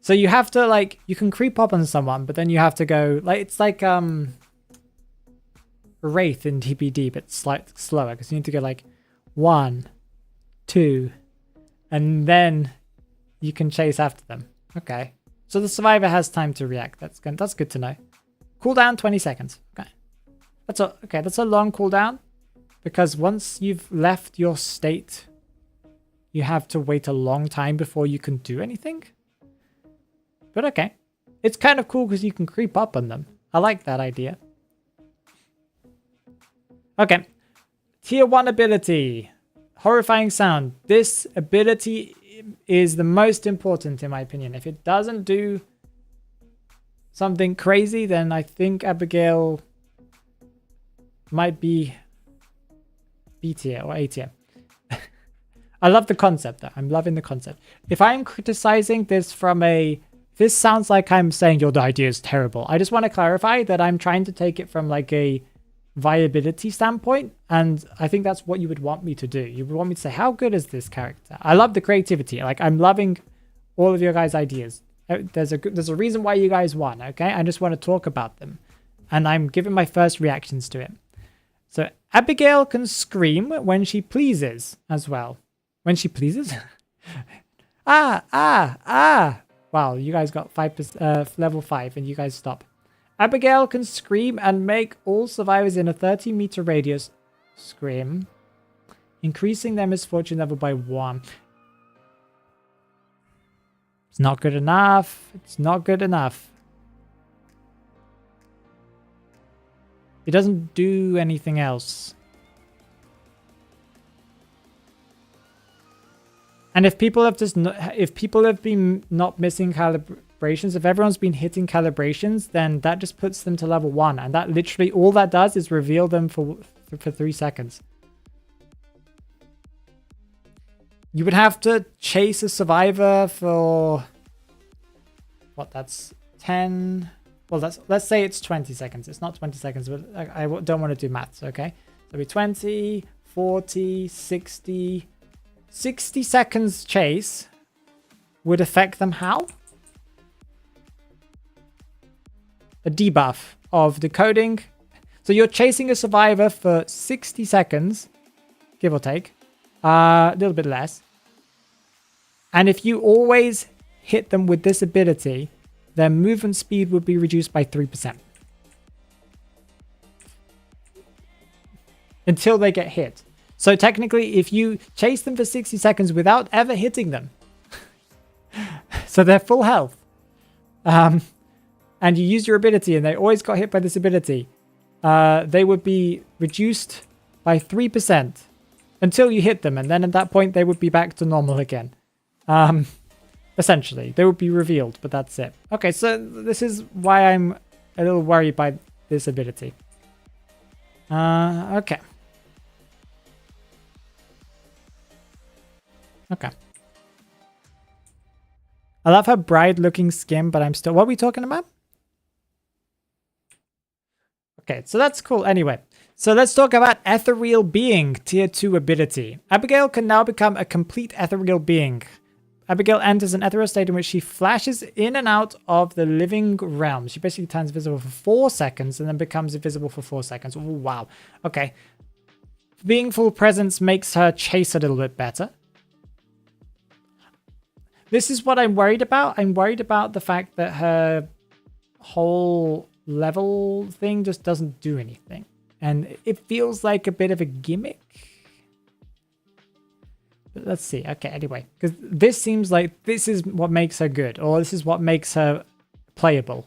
So you have to, like... You can creep up on someone, but then you have to go... Like, it's like, Wraith in TPD, but slightly slower, because you need to go, like, 1, 2, and then you can chase after them. Okay. So the survivor has time to react. That's good to know. Cooldown 20 seconds. Okay. That's a long cooldown, because once you've left your state, you have to wait a long time before you can do anything. But okay. It's kind of cool because you can creep up on them. I like that idea. Okay. Tier 1 ability. Horrifying sound. This ability is the most important in my opinion. If it doesn't do something crazy, then I think Abigail might be B tier or A tier. I love the concept though. I'm loving the concept. If I'm criticizing this from a... This sounds like I'm saying your idea is terrible. I just want to clarify that I'm trying to take it from like a viability standpoint, and I think that's what you would want me to do. You would want me to say, how good is this character? I love the creativity. Like, I'm loving all of your guys' ideas. There's a reason why you guys won, okay? I just want to talk about them, and I'm giving my first reactions to it. So Abigail can scream when she pleases as well. When she pleases? Wow, you guys got 5%, level 5, and you guys stop. Abigail can scream and make all survivors in a 30-meter radius scream, increasing their misfortune level by 1. It's not good enough. It's not good enough. It doesn't do anything else. And if people have been not missing calibrations, if everyone's been hitting calibrations, then that just puts them to level 1, and that literally all that does is reveal them for 3 seconds. You would have to chase a survivor for what? That's 10. Well, let's say it's 20 seconds. It's not 20 seconds, but I don't want to do maths. Okay, so it'll be 20, 40, 60. 60 seconds chase would affect them how? A debuff of decoding. So you're chasing a survivor for 60 seconds, give or take, a little bit less. And if you always hit them with this ability, their movement speed would be reduced by 3%. Until they get hit. So technically, if you chase them for 60 seconds without ever hitting them, so they're full health, and you use your ability and they always got hit by this ability, they would be reduced by 3% until you hit them, and then at that point they would be back to normal again. Essentially, they would be revealed, but that's it. Okay, so this is why I'm a little worried by this ability. Okay. Okay. I love her bride-looking skin, but I'm still... What are we talking about? Okay, so that's cool. Anyway, so let's talk about Ethereal Being, Tier 2 ability. Abigail can now become a complete Ethereal Being. Abigail enters an ethereal state in which she flashes in and out of the living realm. She basically turns visible for 4 seconds and then becomes invisible for 4 seconds. Ooh, wow. Okay. Being full presence makes her chase a little bit better. This is what I'm worried about. I'm worried about the fact that her whole level thing just doesn't do anything. And it feels like a bit of a gimmick. But let's see. Okay, anyway. Because this seems like this is what makes her good. Or this is what makes her playable.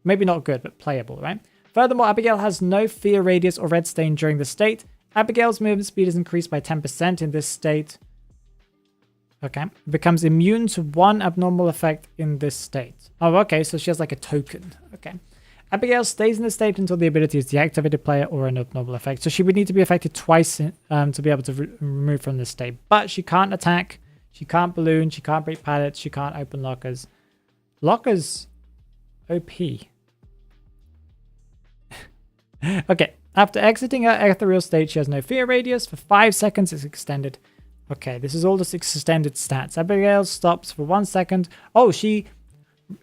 Maybe not good, but playable, right? Furthermore, Abigail has no fear radius or red stain during the state. Abigail's movement speed is increased by 10% in this state. Okay. Becomes immune to 1 abnormal effect in this state. Oh, okay. So she has like a token. Okay. Abigail stays in the state until the ability is deactivated player or an abnormal effect. So she would need to be affected twice to be able to remove from this state. But she can't attack. She can't balloon. She can't break pallets. She can't open lockers. Lockers? OP. Okay. After exiting her ethereal state, she has no fear radius. For 5 seconds, it's extended. Okay, this is all just extended stats. Abigail stops for 1 second. Oh,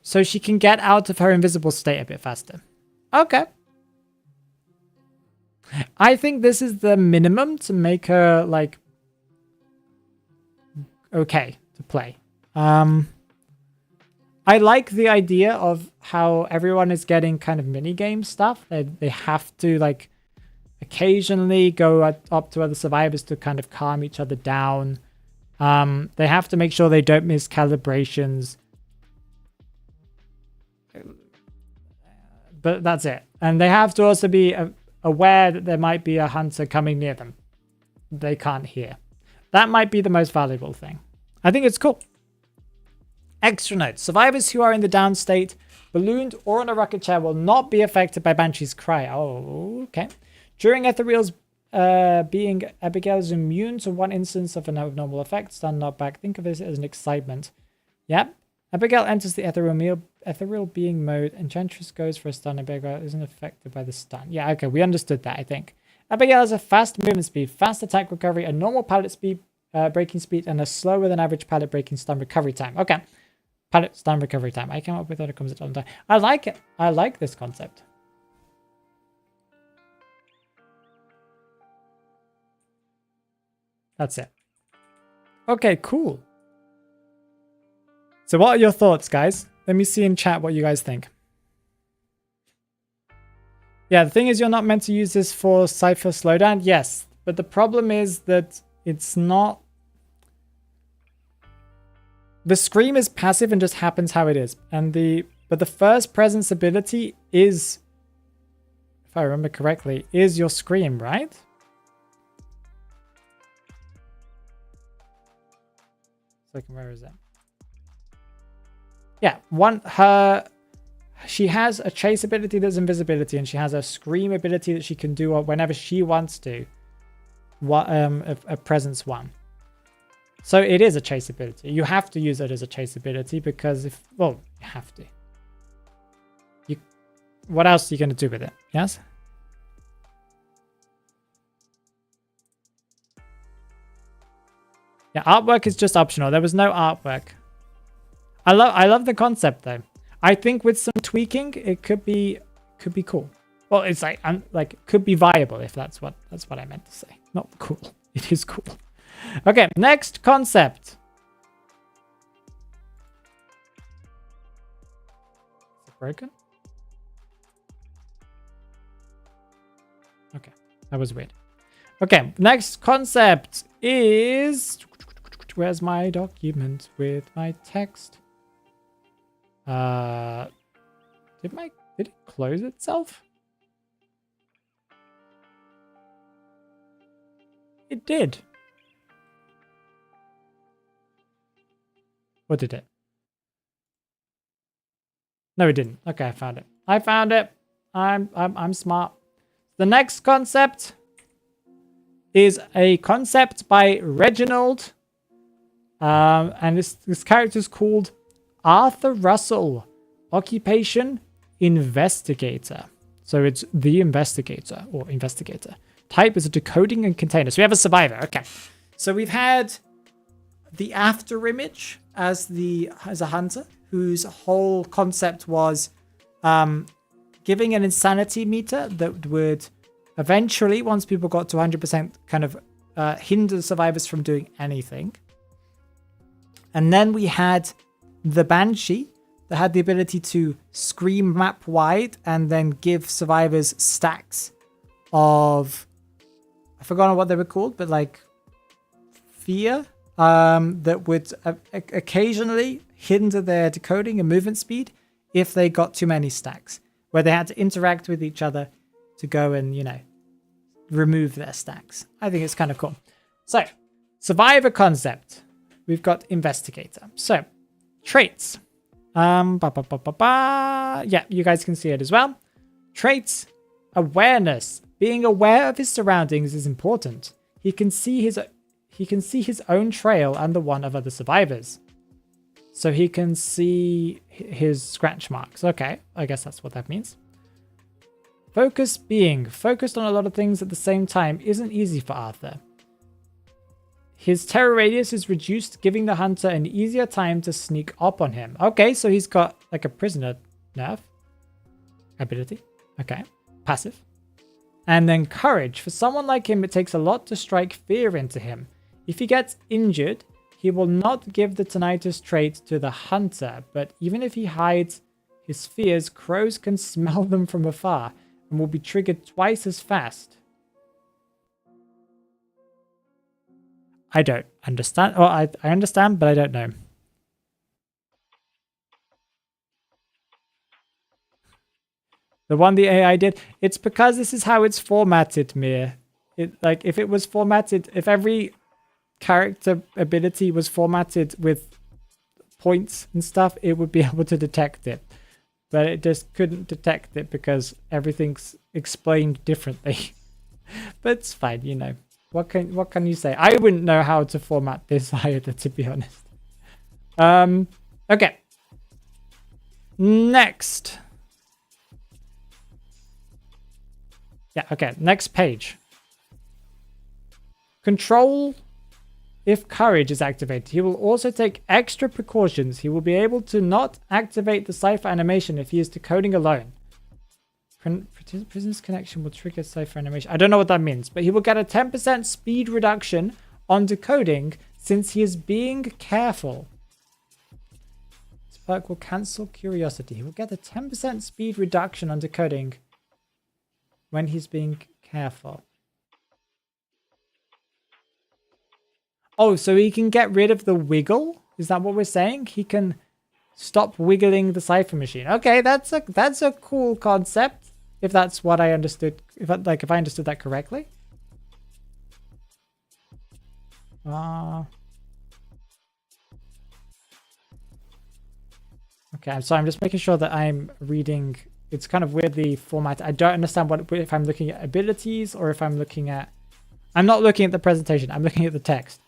so she can get out of her invisible state a bit faster. Okay. I think this is the minimum to make her, like, okay to play. I like the idea of how everyone is getting kind of mini-game stuff. They have to, like, occasionally go up to other survivors to kind of calm each other down. They have to make sure they don't miss calibrations. But that's it. And they have to also be aware that there might be a hunter coming near them. They can't hear. That might be the most valuable thing. I think it's cool. Extra note. Survivors who are in the down state, ballooned, or on a rocket chair will not be affected by Banshee's cry. Oh, okay. During Ethereal's being, Abigail is immune to 1 instance of an abnormal effect. Stun, knockback. Think of this as an excitement. Yep. Abigail enters the ethereal being mode. Enchantress goes for a stun. Abigail isn't affected by the stun. Yeah, okay, we understood that, I think. Abigail has a fast movement speed, fast attack recovery, a normal pallet speed, breaking speed, and a slower than average pallet breaking stun recovery time. Okay. Pallet stun recovery time. I came up with that. It comes at all time. I like it. I like this concept. That's it. Okay, cool. So what are your thoughts, guys? Let me see in chat what you guys think. Yeah, the thing is you're not meant to use this for Cypher slowdown. Yes, but the problem is that it's not... The scream is passive and just happens how it is. But the first presence ability is, if I remember correctly, is your scream, right? Second, where is it? Yeah, she has a chase ability that's invisibility, and she has a scream ability that she can do whenever she wants to. A presence 1. So it is a chase ability. You have to use it as a chase ability because you have to. What else are you going to do with it? Yes? Yeah, artwork is just optional. There was no artwork. I love the concept though. I think with some tweaking, it could be cool. Well, it's like could be viable if that's what I meant to say. Not cool. It is cool. Okay, next concept. Is it broken? Okay, that was weird. Okay, next concept is, where's my document with my text? Did it close itself? It did. Or did it? No, it didn't. Okay, I found it. I found it. I'm smart. The next concept is a concept by Reginald. And this character is called Arthur Russell. Occupation, Investigator. So it's the Investigator or Investigator. Type is a decoding and container. So we have a survivor. Okay. So we've had the after image as a hunter, whose whole concept was giving an insanity meter that would eventually, once people got to 100%, kind of hinder survivors from doing anything. And then we had the banshee that had the ability to scream map wide and then give survivors stacks of, I forgot what they were called, but like fear, that would occasionally hinder their decoding and movement speed if they got too many stacks, where they had to interact with each other to go and, you know, remove their stacks. I think it's kind of cool. So, survivor concept. We've got Investigator. So, traits. Yeah, you guys can see it as well. Traits. Awareness. Being aware of his surroundings is important. He can see his own trail and the one of other survivors. So he can see his scratch marks. Okay, I guess that's what that means. Focus. Being focused on a lot of things at the same time isn't easy for Arthur. His terror radius is reduced, giving the hunter an easier time to sneak up on him. Okay, so he's got like a prisoner nerf ability. Okay, passive. And then courage. For someone like him, it takes a lot to strike fear into him. If he gets injured, he will not give the tinnitus trait to the hunter, but even if he hides his fears, crows can smell them from afar and will be triggered twice as fast. I don't understand. Well, I understand, but I don't know. The one the AI did, it's because this is how it's formatted, Mir. Like, if it was formatted, if every character ability was formatted with points and stuff, it would be able to detect it. But it just couldn't detect it because everything's explained differently. But it's fine, you know. What can you say? I wouldn't know how to format this either, to be honest. Okay. Next. Yeah, okay. Next page. Control. If courage is activated, he will also take extra precautions. He will be able to not activate the cipher animation if he is decoding alone. Prisoner's connection will trigger cipher animation. I don't know what that means, but he will get a 10% speed reduction on decoding since he is being careful. This perk will cancel curiosity. He will get a 10% speed reduction on decoding when he's being careful. Oh, so he can get rid of the wiggle? Is that what we're saying? He can stop wiggling the cipher machine. Okay, that's a cool concept. If that's what I understood, if I understood that correctly. Okay, so I'm just making sure that I'm reading. It's kind of weird, the format. I don't understand if I'm looking at abilities or if I'm looking at. I'm not looking at the presentation. I'm looking at the text.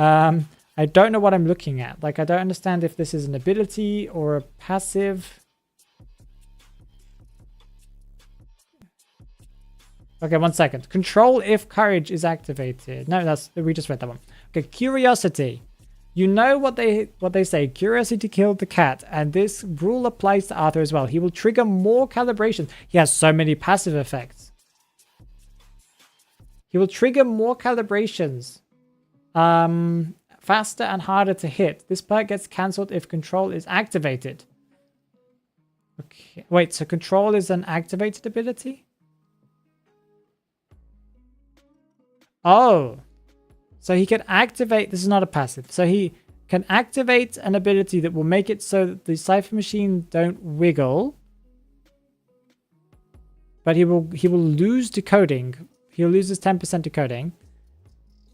I don't know what I'm looking at. Like, I don't understand if this is an ability or a passive. Okay, 1 second. Control if courage is activated. No, we just read that one. Okay, curiosity. You know what they say. Curiosity killed the cat, and this rule applies to Arthur as well. He will trigger more calibrations. He has so many passive effects. He will trigger more calibrations. Faster and harder to hit. This perk gets cancelled if control is activated. Okay. Wait, so control is an activated ability? Oh. So he can activate... This is not a passive. So he can activate an ability that will make it so that the cipher machine don't wiggle. But he will lose decoding. He'll lose his 10% decoding.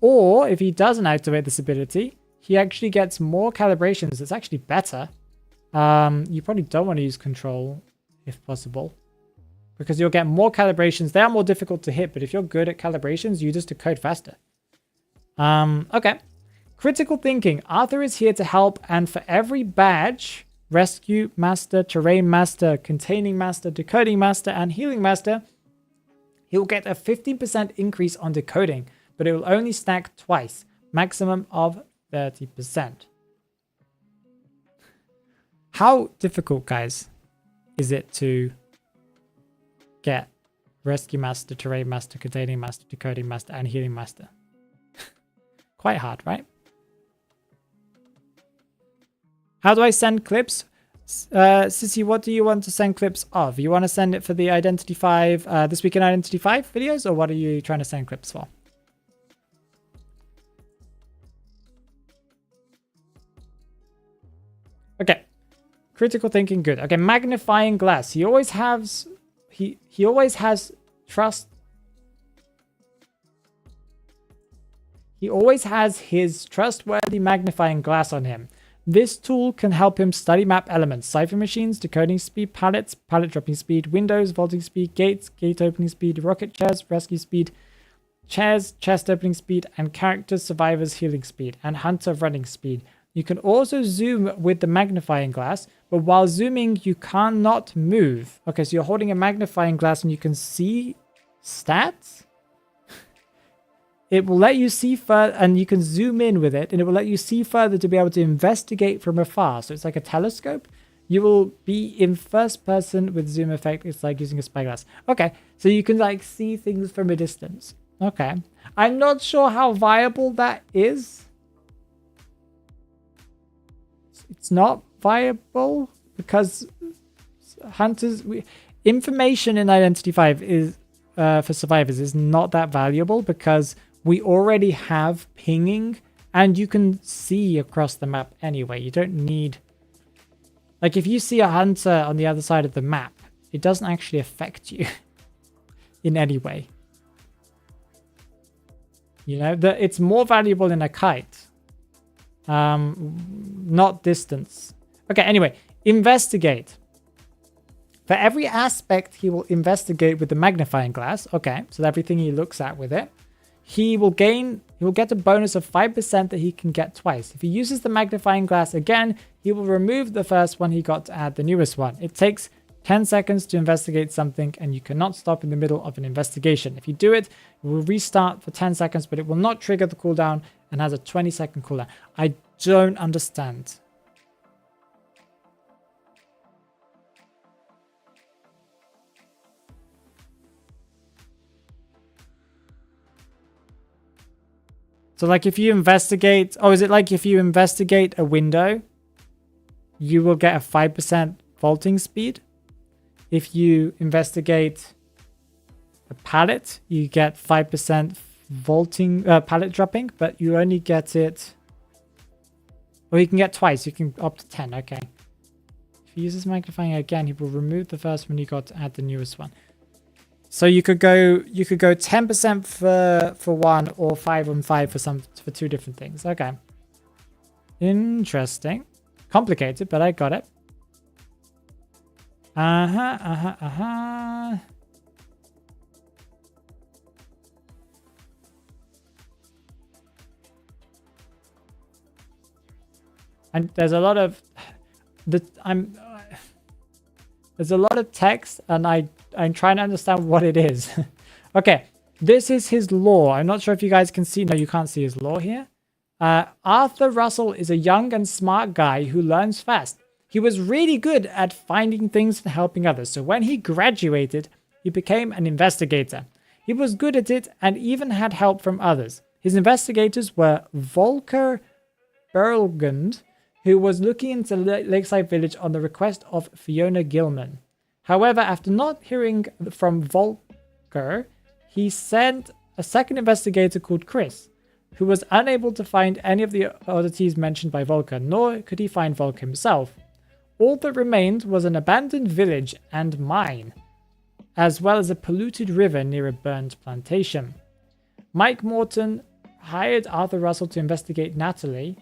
Or, if he doesn't activate this ability, he actually gets more calibrations. It's actually better. You probably don't want to use control if possible, because you'll get more calibrations. They are more difficult to hit, but if you're good at calibrations, you just decode faster. Okay. Critical thinking. Arthur is here to help, and for every badge, rescue master, terrain master, containing master, decoding master, and healing master, he'll get a 15% increase on decoding, but it will only stack twice, maximum of 30%. How difficult, guys, is it to get rescue master, terrain master, containing master, decoding master, and healing master? Quite hard, right? How do I send clips? Sissy, what do you want to send clips of? You want to send it for the Identity 5, This Week in Identity 5 videos, or what are you trying to send clips for? Okay. Critical thinking, good. Okay, magnifying glass. He always has trust. He always has his trustworthy magnifying glass on him. This tool can help him study map elements, cipher machines, decoding speed, pallets, pallet dropping speed, windows, vaulting speed, gates, gate opening speed, rocket chairs, rescue speed, chairs, chest opening speed, and characters, survivors, healing speed, and hunter running speed. You can also zoom with the magnifying glass, but while zooming, you cannot move. Okay, so you're holding a magnifying glass and you can see stats? It will let you see further, and you can zoom in with it, and it will let you see further to be able to investigate from afar. So it's like a telescope. You will be in first person with zoom effect. It's like using a spyglass. Okay, so you can like see things from a distance. Okay. I'm not sure how viable that is. It's not viable because hunters... information in Identity 5 is for survivors is not that valuable because we already have pinging and you can see across the map anyway. You don't need... like if you see a hunter on the other side of the map, it doesn't actually affect you in any way. You know, it's more valuable in a kite. Not distance. Okay, anyway, investigate. For every aspect he will investigate with the magnifying glass. Okay, so everything he looks at with it. He will get a bonus of 5% that he can get twice. If he uses the magnifying glass again, he will remove the first one he got to add the newest one. It takes 10 seconds to investigate something and you cannot stop in the middle of an investigation. If you do it, it will restart for 10 seconds, but it will not trigger the cooldown and has a 20-second cooldown. I don't understand. So like if you investigate... oh, is it like if you investigate a window, you will get a 5% vaulting speed? If you investigate a pallet, you get 5% vaulting pallet dropping, but you only get it... or you can get twice. You can up to 10. Okay. If he uses magnifying again, he will remove the first one you got to add the newest one. So you could go 10% for one or 5 on 5 for two different things. Okay. Interesting. Complicated, but I got it. And there's a lot of there's a lot of text and I'm trying to understand what it is. Okay, this is his lore. I'm not sure if you guys can see. No, you can't see his lore here. Arthur Russell is a young and smart guy who learns fast. He was really good at finding things and helping others. So when he graduated, he became an investigator. He was good at it and even had help from others. His investigators were Volker Berlgund, who was looking into Lakeside Village on the request of Fiona Gilman. However, after not hearing from Volker, he sent a second investigator called Chris, who was unable to find any of the oddities mentioned by Volker, nor could he find Volker himself. All that remained was an abandoned village and mine, as well as a polluted river near a burned plantation. Mike Morton hired Arthur Russell to investigate Natalie,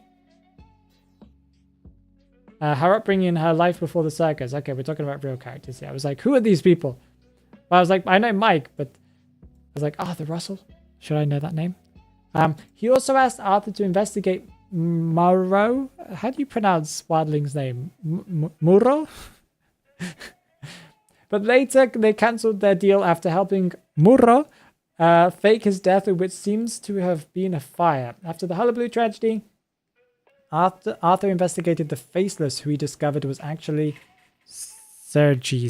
Her upbringing, her life before the circus. Okay, we're talking about real characters here. I was like, who are these people? Well, I was like, I know Mike, but I was like, Arthur Russell? Should I know that name? He also asked Arthur to investigate Muro. How do you pronounce Wildling's name? Muro? But later, they cancelled their deal after helping Muro fake his death, which seems to have been a fire. After the Hullabaloo tragedy, Arthur investigated the Faceless, who he discovered was actually Sergi.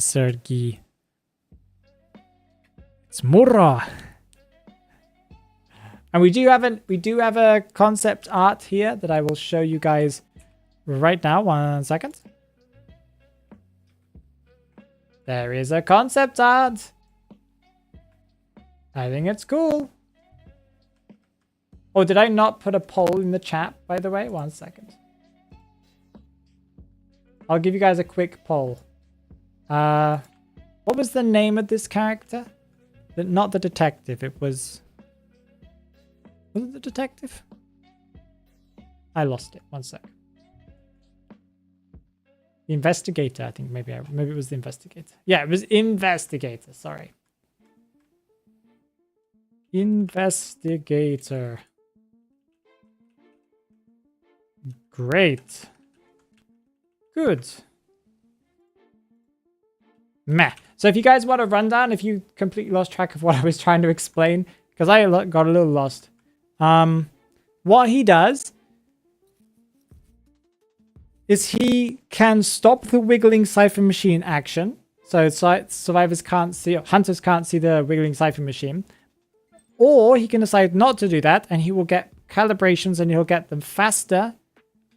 It's Muro. And we do have a concept art here that I will show you guys right now. 1 second. There is a concept art. I think it's cool. Oh, did I not put a poll in the chat, by the way? 1 second. I'll give you guys a quick poll. What was the name of this character? Not the detective, it was... Was it the detective? I lost it. 1 sec. The Investigator, I think maybe it was the Investigator. Yeah, it was Investigator, sorry. Investigator. Great. Good. Meh. So if you guys want a rundown, if you completely lost track of what I was trying to explain, because I got a little lost. What he does is he can stop the wiggling siphon machine action. So survivors can't see, or hunters can't see the wiggling siphon machine. Or he can decide not to do that, and he will get calibrations, and he'll get them faster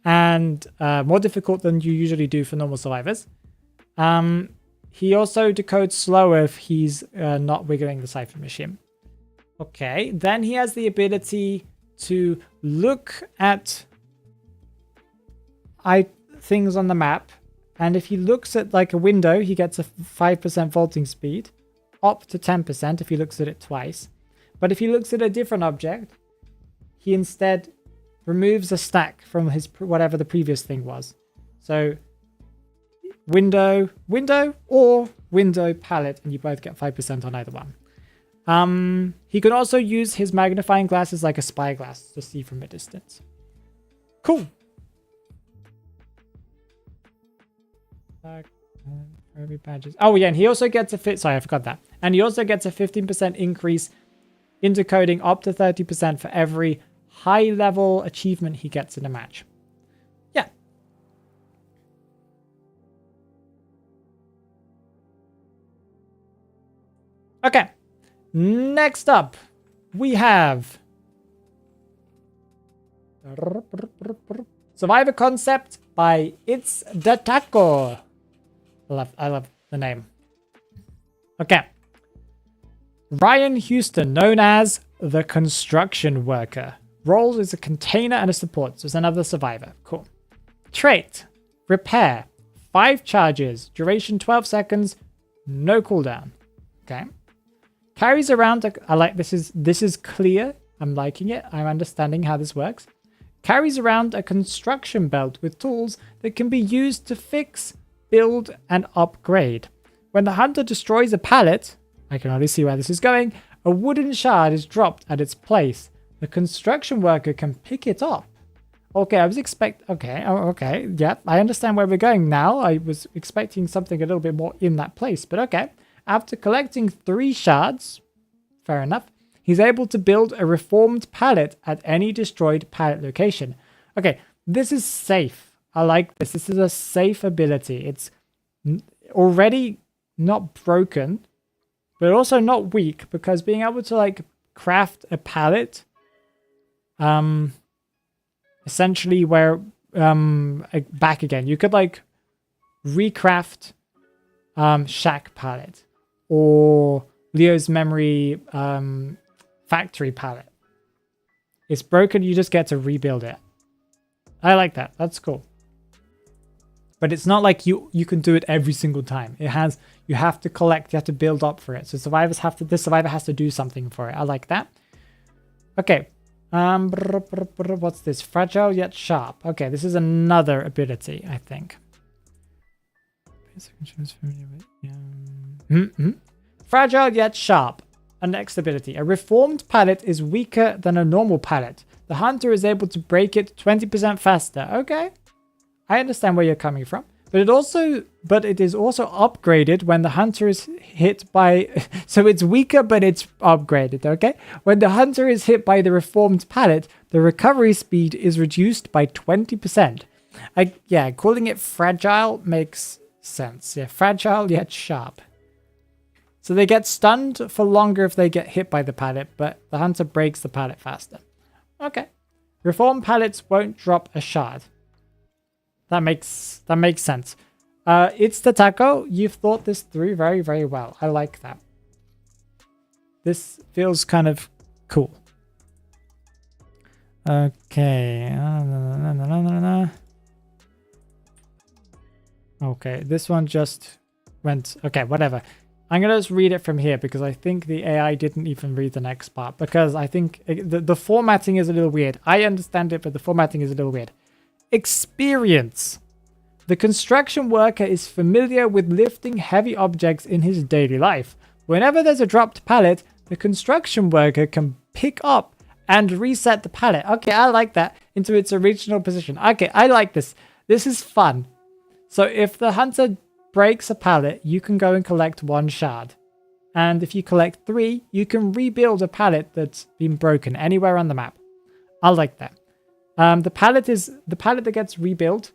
and more difficult than you usually do for normal survivors. He also decodes slower if he's not wiggling the siphon machine. Okay, then he has the ability to look at things on the map, and if he looks at like a window, he gets a 5% vaulting speed, up to 10% if he looks at it twice. But if he looks at a different object, he instead removes a stack from his whatever the previous thing was. So window, or window palette, and you both get 5% on either one. He can also use his magnifying glasses like a spyglass to see from a distance. Cool. Badges. Oh yeah, and he also gets a sorry, I forgot that. And he also gets a 15% increase in decoding, up to 30% for every high level achievement he gets in a match. Yeah. Okay. Next up, we have Survivor Concept by It's the Taco. I love the name. Okay. Ryan Houston, known as the Construction Worker. Roles as a container and a support, so it's another survivor. Cool. Trait, Repair. 5 charges, duration 12 seconds, no cooldown. Okay. Carries around, I like this is clear. I'm liking it. I'm understanding how this works. Carries around a construction belt with tools that can be used to fix, build, and upgrade. When the hunter destroys a pallet, I can already see where this is going, a wooden shard is dropped at its place. The construction worker can pick it up. Okay, okay, yeah, I understand where we're going now. I was expecting something a little bit more in that place, but okay. After collecting 3 shards, fair enough, he's able to build a reformed pallet at any destroyed pallet location. Okay, this is safe. I like this. This is a safe ability. It's already not broken, but also not weak, because being able to like craft a pallet, essentially where back again, you could like recraft shack pallet or Leo's memory factory pallet. It's broken, you just get to rebuild it. I like that. That's cool. But it's not like you can do it every single time. You have to collect, you have to build up for it. So this survivor has to do something for it. I like that. Okay. What's this? Fragile yet sharp. Okay, this is another ability, I think. Fragile yet sharp. A next ability. A reformed pallet is weaker than a normal pallet. The hunter is able to break it 20% faster. Okay. I understand where you're coming from. But it is also upgraded when the hunter is hit by so it's weaker but it's upgraded, okay? When the hunter is hit by the reformed pallet, the recovery speed is reduced by 20%. Yeah, calling it fragile makes sense. Yeah, fragile yet sharp. So they get stunned for longer if they get hit by the pallet, but the hunter breaks the pallet faster. Okay. Reformed pallets won't drop a shard. That makes sense. It's the taco. You've thought this through very, very well. I like that. This feels kind of cool. Okay. Okay, this one just went... Okay, whatever. I'm going to just read it from here because I think the AI didn't even read the next part because I think the formatting is a little weird. I understand it, but the formatting is a little weird. Experience. The construction worker is familiar with lifting heavy objects in his daily life. Whenever there's a dropped pallet, the construction worker can pick up and reset the pallet. Okay, I like that into its original position. Okay, I like this. This is fun. So if the hunter breaks a pallet, you can go and collect 1 shard. And if you collect 3, you can rebuild a pallet that's been broken anywhere on the map. I like that. The pallet that gets rebuilt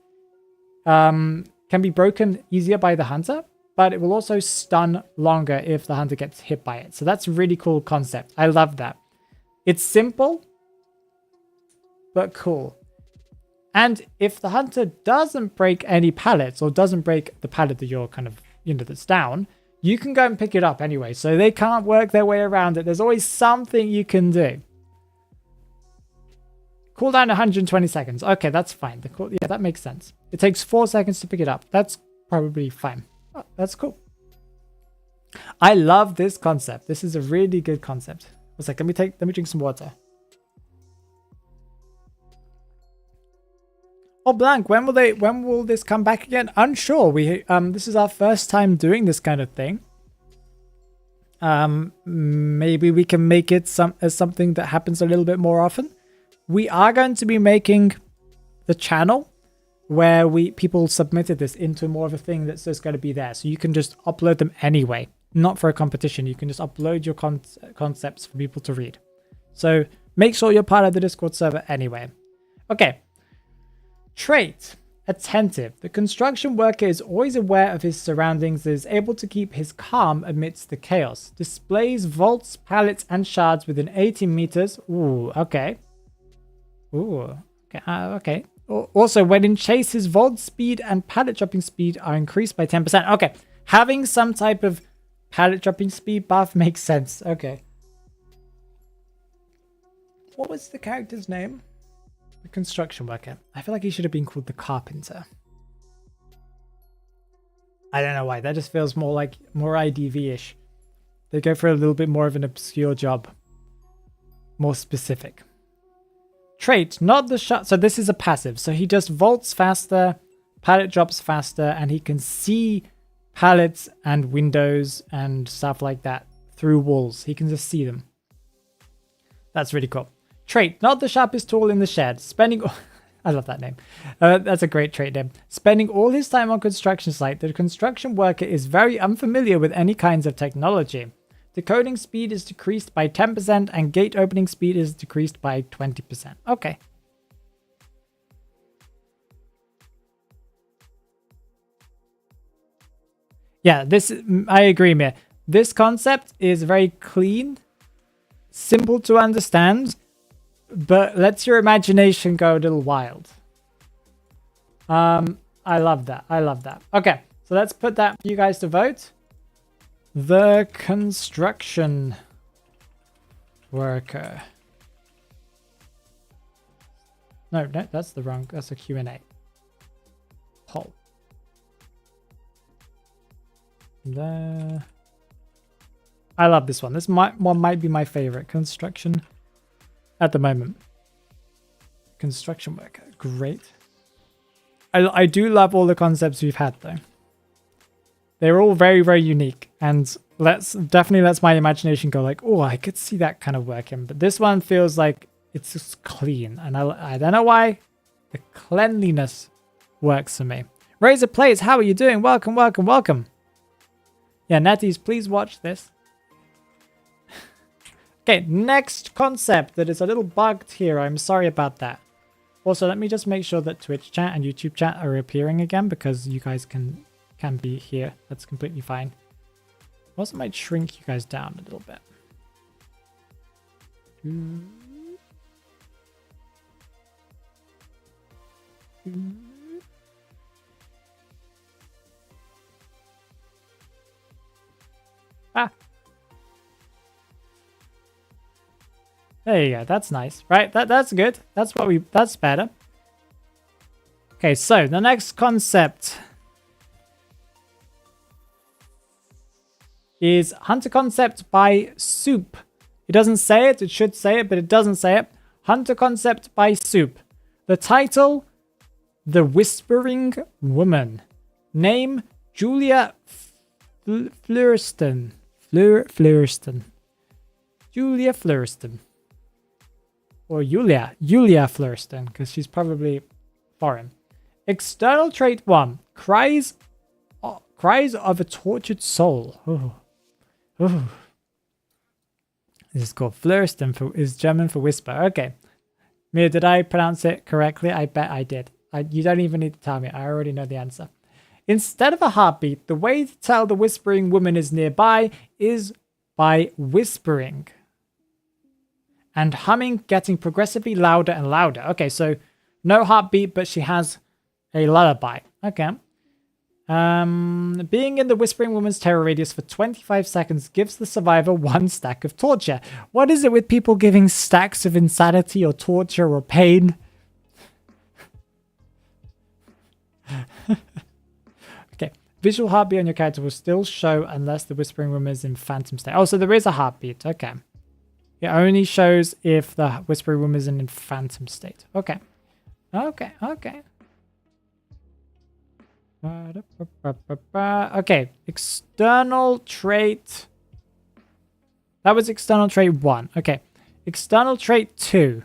can be broken easier by the hunter, but it will also stun longer if the hunter gets hit by it. So that's a really cool concept. I love that. It's simple, but cool. And if the hunter doesn't break any pallets or doesn't break the pallet that you're kind of, that's down, you can go and pick it up anyway. So they can't work their way around it. There's always something you can do. Cooldown 120 seconds. Okay, that's fine. Yeah, that makes sense. It takes 4 seconds to pick it up. That's probably fine. Oh, that's cool. I love this concept. This is a really good concept. One sec, let me drink some water. Oh, Blank, when will this come back again? Unsure. This is our first time doing this kind of thing. Maybe we can make it as something that happens a little bit more often. We are going to be making the channel where people submitted this into more of a thing that's just going to be there. So you can just upload them anyway, not for a competition. You can just upload your concepts for people to read. So make sure you're part of the Discord server anyway. Okay. Trait. Attentive. The construction worker is always aware of his surroundings and is able to keep his calm amidst the chaos. Displays vaults, pallets, and shards within 80 meters. Ooh, okay. Ooh, okay. Okay. Also, when in chase, his vault speed and pallet dropping speed are increased by 10%. Okay. Having some type of pallet dropping speed buff makes sense. Okay. What was the character's name? The construction worker. I feel like he should have been called the carpenter. I don't know why. That just feels more IDV-ish. They go for a little bit more of an obscure job. More specific. Trait, not the shot. So this is a passive. So he just vaults faster, pallet drops faster, and he can see pallets and windows and stuff like that through walls. He can just see them. That's really cool. Trait, not the sharpest tool in the shed. I love that name. That's a great trait name. Spending all his time on construction site, the construction worker is very unfamiliar with any kinds of technology. Decoding speed is decreased by 10% and gate opening speed is decreased by 20%. Okay. Yeah, I agree, Mir. This concept is very clean, simple to understand, but lets your imagination go a little wild. I love that. I love that. Okay, so let's put that for you guys to vote. The construction worker. No, that's a Q&A. Poll. I love this one. This one might be my favorite. Construction at the moment. Construction worker. Great. I do love all the concepts we've had though. They're all very, very unique. And definitely lets my imagination go like, oh, I could see that kind of working. But this one feels like it's just clean. And I don't know why. The cleanliness works for me. Razor Plates, how are you doing? Welcome, welcome, welcome. Yeah, Netties, please watch this. Okay, next concept that is a little bugged here. I'm sorry about that. Also, let me just make sure that Twitch chat and YouTube chat are appearing again because you guys can be here. That's completely fine. Also might shrink you guys down a little bit. Ah. There you go. That's nice, right? That's good. That's better. Okay, so the next concept is Hunter Concept by Soup. It doesn't say it. It should say it, but it doesn't say it. Hunter Concept by Soup. The title, The Whispering Woman. Name, Julia Fleurston. Fleurston. Julia Fleurston. Or Julia Fleurston, because she's probably foreign. External trait 1. Cries of a tortured soul. Oh. Oh. This is called Fleurston, is German for whisper. Okay. Mia, did I pronounce it correctly? I bet I did. You don't even need to tell me. I already know the answer. Instead of a heartbeat, the way to tell the whispering woman is nearby is by whispering. And humming getting progressively louder and louder. Okay, so no heartbeat, but she has a lullaby. Okay. Being in the Whispering Woman's terror radius for 25 seconds gives the survivor 1 stack of torture. What is it with people giving stacks of insanity or torture or pain? Okay. Visual heartbeat on your character will still show unless the Whispering Woman is in phantom state. Oh, so there is a heartbeat. Okay. It only shows if the Whispering Woman is in phantom state. Okay. Okay. Okay. Okay. External trait. That was external trait 1. Okay. External trait 2.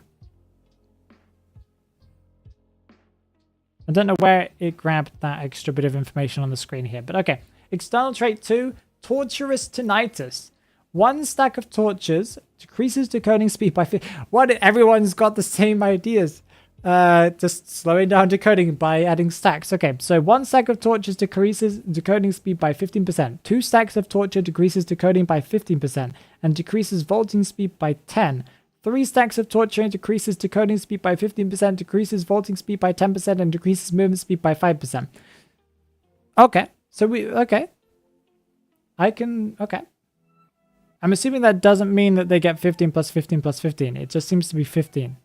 I don't know where it grabbed that extra bit of information on the screen here, but okay. External trait 2. Torturous tinnitus. 1 stack of tortures decreases decoding speed by 50. What? Everyone's got the same ideas. Just slowing down decoding by adding stacks. Okay, so 1 stack of tortures decreases decoding speed by 15%. 2 stacks of torture decreases decoding by 15% and decreases vaulting speed by 10. 3 stacks of torture decreases decoding speed by 15%, decreases vaulting speed by 10%, and decreases movement speed by 5%. Okay, so okay. Okay. I'm assuming that doesn't mean that they get 15 plus 15 plus 15. It just seems to be 15.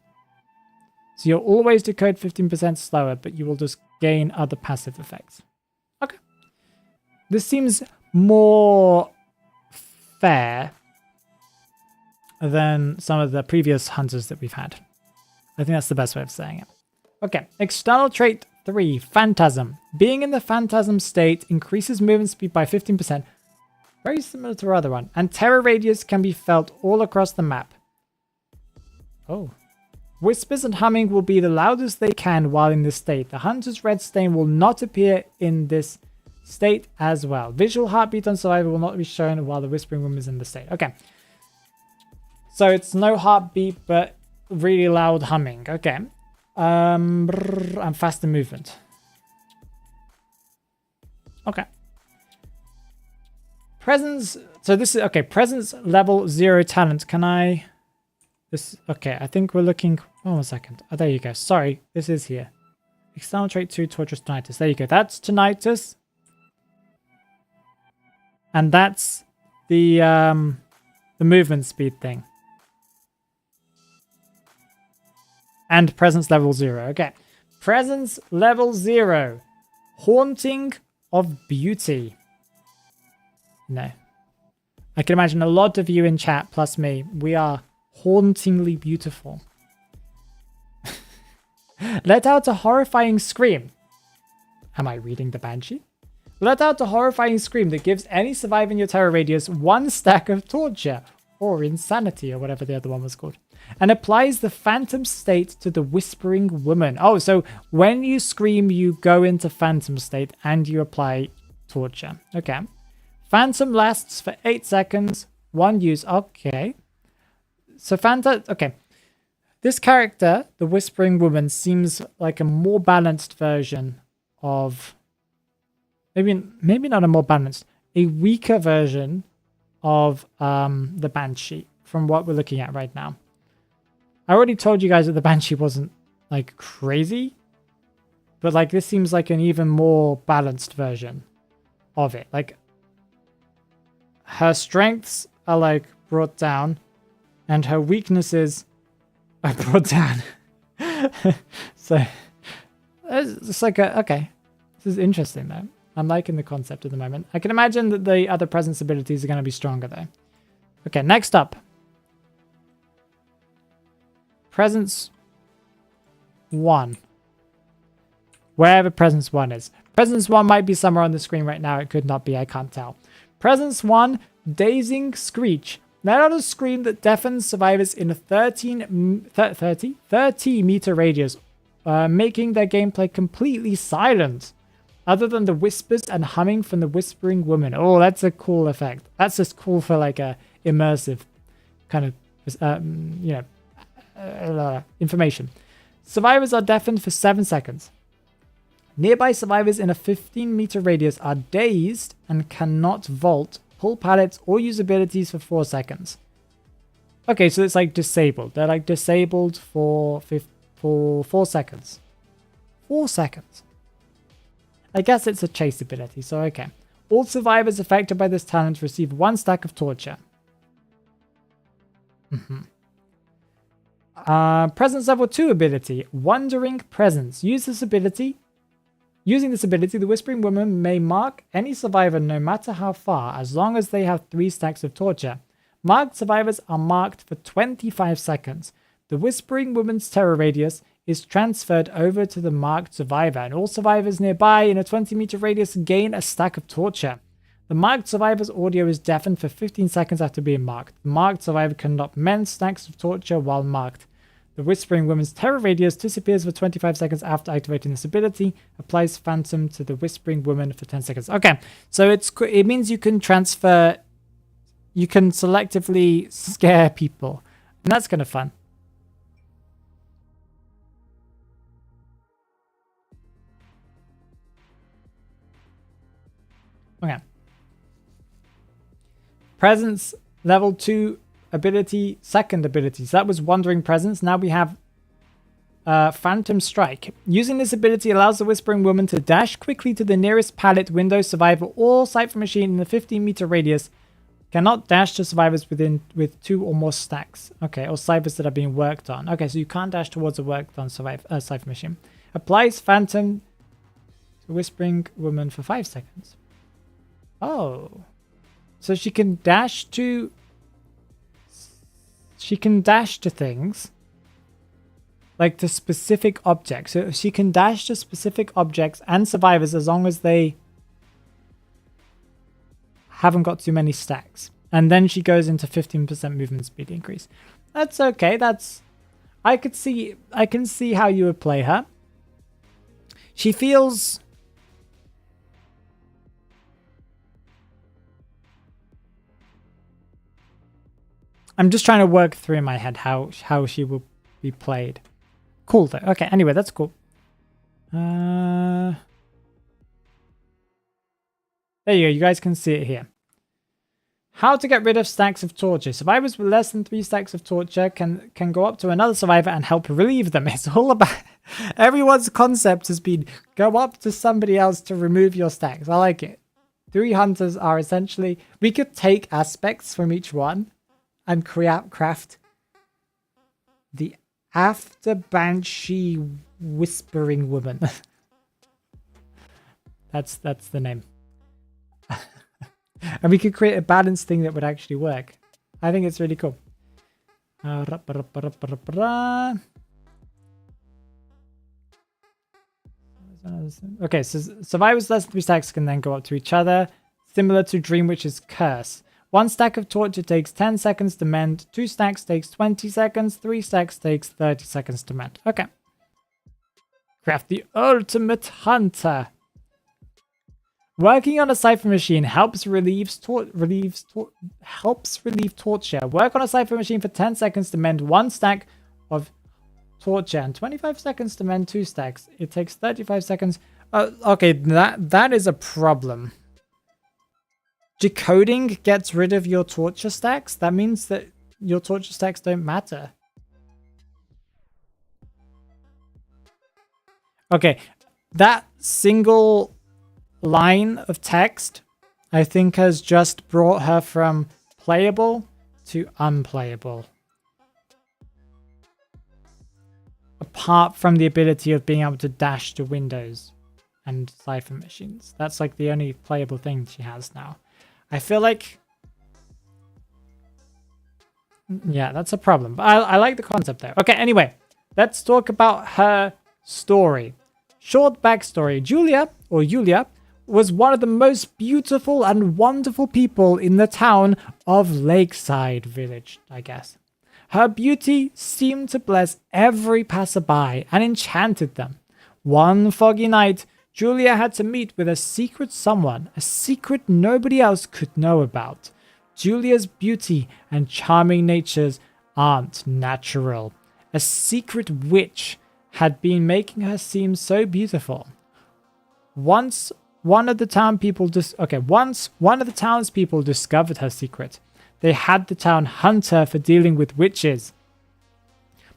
So you'll always decode 15% slower, but you will just gain other passive effects. Okay. This seems more fair than some of the previous hunters that we've had. I think that's the best way of saying it. Okay. External trait 3, Phantasm. Being in the Phantasm state increases movement speed by 15%. Very similar to our other one. And terror radius can be felt all across the map. Oh. Whispers and humming will be the loudest they can while in this state. The hunter's red stain will not appear in this state as well. Visual heartbeat on survivor will not be shown while the whispering woman is in the state. Okay. So it's no heartbeat, but really loud humming. Okay. And faster movement. Okay. Presence. So this is okay. Presence level 0 talent. Can I? This okay. I think we're looking. Oh, 1 second. Oh, there you go. Sorry, this is here. External trait 2, torturous tinnitus. There you go. That's tinnitus, and that's the movement speed thing. And presence level 0. Okay. Presence level 0. Haunting of beauty. No. I can imagine a lot of you in chat, plus me, we are hauntingly beautiful. Let out a horrifying scream. Am I reading the banshee? Let out a horrifying scream that gives any survivor in your terror radius 1 stack of torture, or insanity, or whatever the other one was called, and applies the phantom state to the whispering woman. Oh, so when you scream, you go into phantom state and you apply torture. Okay. Phantom lasts for 8 seconds, 1 use. Okay. So Phantom, okay. This character, the whispering woman, seems like a more balanced version of, maybe not a more balanced, a weaker version of the banshee from what we're looking at right now. I already told you guys that the banshee wasn't like crazy, but like this seems like an even more balanced version of it. Like her strengths are like brought down and her weaknesses are brought down. So it's like okay, this is interesting though. I'm liking the concept at the moment. I can imagine that the other presence abilities are going to be stronger though. Okay, next up. Presence 1. Wherever Presence 1 is. Presence 1 might be somewhere on the screen right now. It could not be. I can't tell. Presence 1, Dazing Screech. Let out a scream that deafens survivors in a 30 meter radius, making their gameplay completely silent, other than the whispers and humming from the whispering woman. Oh, that's a cool effect. That's just cool for like a immersive kind of, information. Survivors are deafened for 7 seconds. Nearby survivors in a 15 meter radius are dazed and cannot vault, pull pallets, or use abilities for 4 seconds. Okay, so it's like disabled. They're like disabled for 4 seconds. 4 seconds. I guess it's a chase ability, so okay. All survivors affected by this talent receive 1 stack of torture. Presence level 2 ability, Wandering Presence. Using this ability, the Whispering Woman may mark any survivor no matter how far, as long as they have 3 stacks of torture. Marked survivors are marked for 25 seconds. The Whispering Woman's terror radius is transferred over to the marked survivor, and all survivors nearby in a 20 meter radius gain a stack of torture. The marked survivor's audio is deafened for 15 seconds after being marked. The marked survivor cannot mend stacks of torture while marked. The Whispering Woman's terror radius disappears for 25 seconds after activating this ability. Applies Phantom to the Whispering Woman for 10 seconds. Okay, so it means you can transfer, you can selectively scare people, and that's kind of fun. Okay. Presence level 2 ability, second ability. So that was Wandering Presence. Now we have Phantom Strike. Using this ability allows the Whispering Woman to dash quickly to the nearest pallet, window, survivor, or Cypher machine in the 15 meter radius. Cannot dash to survivors with 2 or more stacks. Okay, or ciphers that are being worked on. Okay, so you can't dash towards a worked on Cypher machine. Applies Phantom to Whispering Woman for 5 seconds. Oh. So she can dash to things, like to specific objects. So she can dash to specific objects and survivors as long as they haven't got too many stacks. And then she goes into 15% movement speed increase. That's okay. I can see how you would play her. She feels, I'm just trying to work through in my head how she will be played. Cool though. Okay, anyway, that's cool. There you go. You guys can see it here. How to get rid of stacks of torture. Survivors with less than 3 stacks of torture can go up to another survivor and help relieve them. It's all about, everyone's concept has been go up to somebody else to remove your stacks. I like it. 3 hunters are essentially, we could take aspects from each one and craft the After Banshee Whispering Woman. That's the name. And we could create a balanced thing that would actually work. I think it's really cool. Okay, so survivors less than 3 stacks can then go up to each other, similar to Dream Witch's Curse. 1 stack of torture takes 10 seconds to mend, 2 stacks takes 20 seconds, 3 stacks takes 30 seconds to mend. Okay. Craft the ultimate hunter. Working on a cipher machine helps relieve torture. Work on a cipher machine for 10 seconds to mend 1 stack of torture and 25 seconds to mend 2 stacks. It takes 35 seconds. Okay, that is a problem. Decoding gets rid of your torture stacks. That means that your torture stacks don't matter. Okay, that single line of text, I think, has just brought her from playable to unplayable. Apart from the ability of being able to dash to windows and cipher machines. That's like the only playable thing she has now. I feel like... yeah, that's a problem. But I like the concept though. Okay, anyway, let's talk about her story. Short backstory. Julia was one of the most beautiful and wonderful people in the town of Lakeside Village, I guess. Her beauty seemed to bless every passerby and enchanted them. One foggy night, Julia had to meet with a secret someone, a secret nobody else could know about. Julia's beauty and charming natures aren't natural. A secret witch had been making her seem so beautiful. Once one of the townspeople discovered her secret, they had the town hunt her for dealing with witches.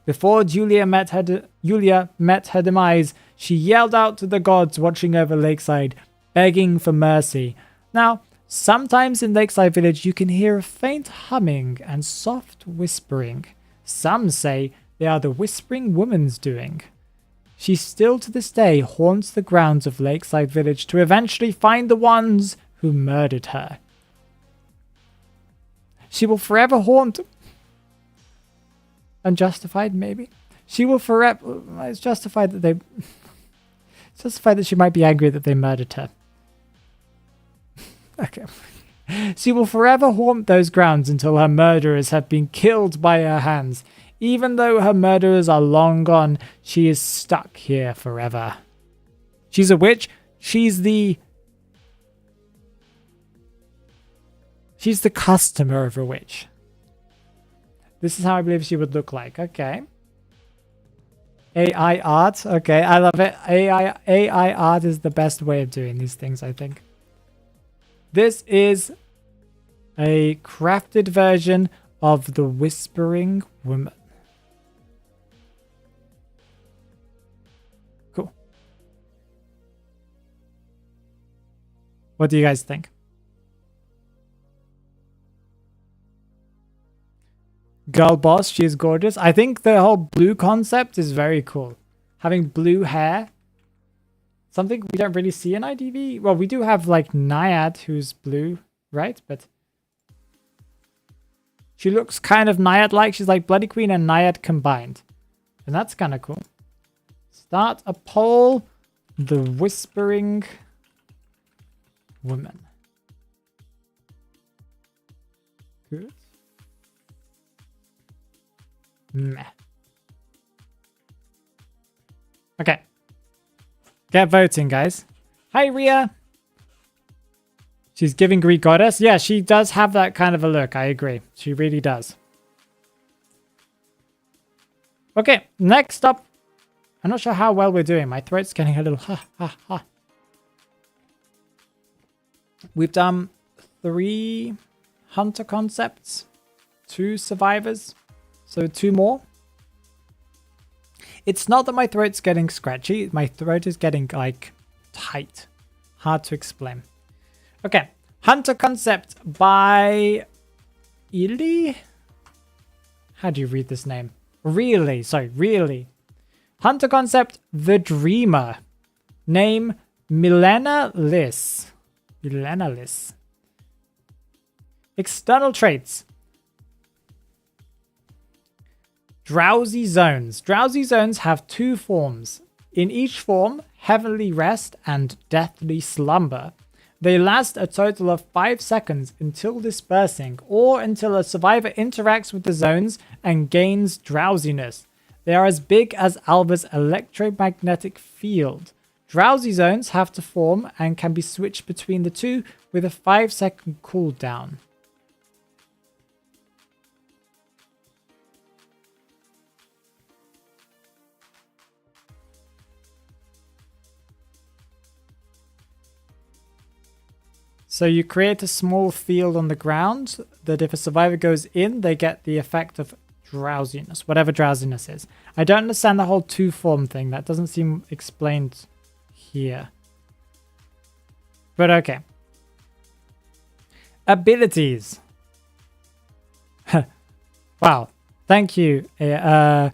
Before Julia met her demise, she yelled out to the gods watching over Lakeside, begging for mercy. Now, sometimes in Lakeside Village you can hear a faint humming and soft whispering. Some say they are the Whispering Woman's doing. She still to this day haunts the grounds of Lakeside Village to eventually find the ones who murdered her. She will forever haunt... unjustified, maybe? She will forever... it's justified that they... it's justified that she might be angry that they murdered her. Okay. She will forever haunt those grounds until her murderers have been killed by her hands. Even though her murderers are long gone, she is stuck here forever. She's a witch. She's the customer of a witch. This is how I believe she would look like. Okay. AI art. Okay, I love it. AI art is the best way of doing these things, I think. This is a crafted version of the Whispering Woman. Cool. What do you guys think? Girl boss, she is gorgeous. I think the whole blue concept is very cool. Having blue hair. Something we don't really see in IDV. Well, we do have like Naiad who's blue, right? But she looks kind of Naiad-like. She's like Bloody Queen and Naiad combined. And that's kind of cool. Start a poll. The Whispering Woman. Good. Meh. Okay. Get voting, guys. Hi, Ria. She's giving Greek goddess. Yeah, she does have that kind of a look. I agree. She really does. Okay, next up. I'm not sure how well we're doing. My throat's getting a little ha. We've done 3 hunter concepts, 2 survivors, so 2 more. It's not that my throat's getting scratchy. My throat is getting, like, tight. Hard to explain. Okay. Hunter concept by... Ili? How do you read this name? Really? Sorry, really. Hunter concept, The Dreamer. Name, Milena Liss. Milena Liss. External traits. Drowsy zones. Drowsy zones have 2 forms. In each form, heavenly rest, and deathly slumber. They last a total of 5 seconds until dispersing, or until a survivor interacts with the zones and gains drowsiness. They are as big as Alva's electromagnetic field. Drowsy zones have to form and can be switched between the two with a 5-second cooldown. So you create a small field on the ground that if a survivor goes in, they get the effect of drowsiness, whatever drowsiness is. I don't understand the whole two-form thing. That doesn't seem explained here. But okay. Abilities. Wow. Thank you, AI.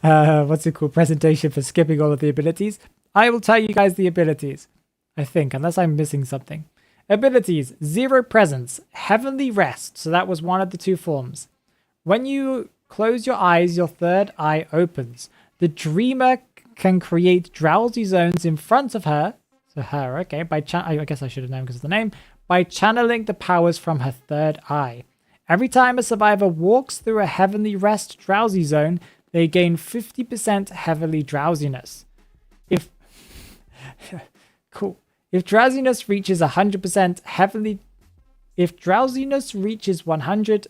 What's it called? Presentation for skipping all of the abilities. I will tell you guys the abilities. I think, unless I'm missing something. Abilities, Zero Presence, Heavenly Rest. So that was one of the two forms. When you close your eyes, your third eye opens. The dreamer can create drowsy zones in front of her. So her, okay. I guess I should have known because of the name. By channeling the powers from her third eye. Every time a survivor walks through a Heavenly Rest drowsy zone, they gain 50% heavenly drowsiness. Cool. If drowsiness reaches 100% heavenly... If drowsiness reaches 100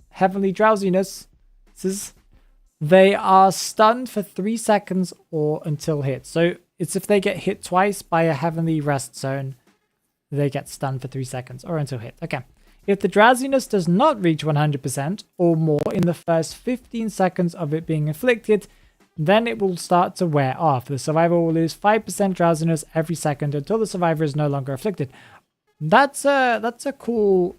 heavenly drowsiness, they are stunned for 3 seconds or until hit. So it's if they get hit twice by a heavenly rest zone, they get stunned for 3 seconds or until hit. Okay. If the drowsiness does not reach 100% or more in the first 15 seconds of it being inflicted, then it will start to wear off. The survivor will lose 5% drowsiness every second until the survivor is no longer afflicted. That's a cool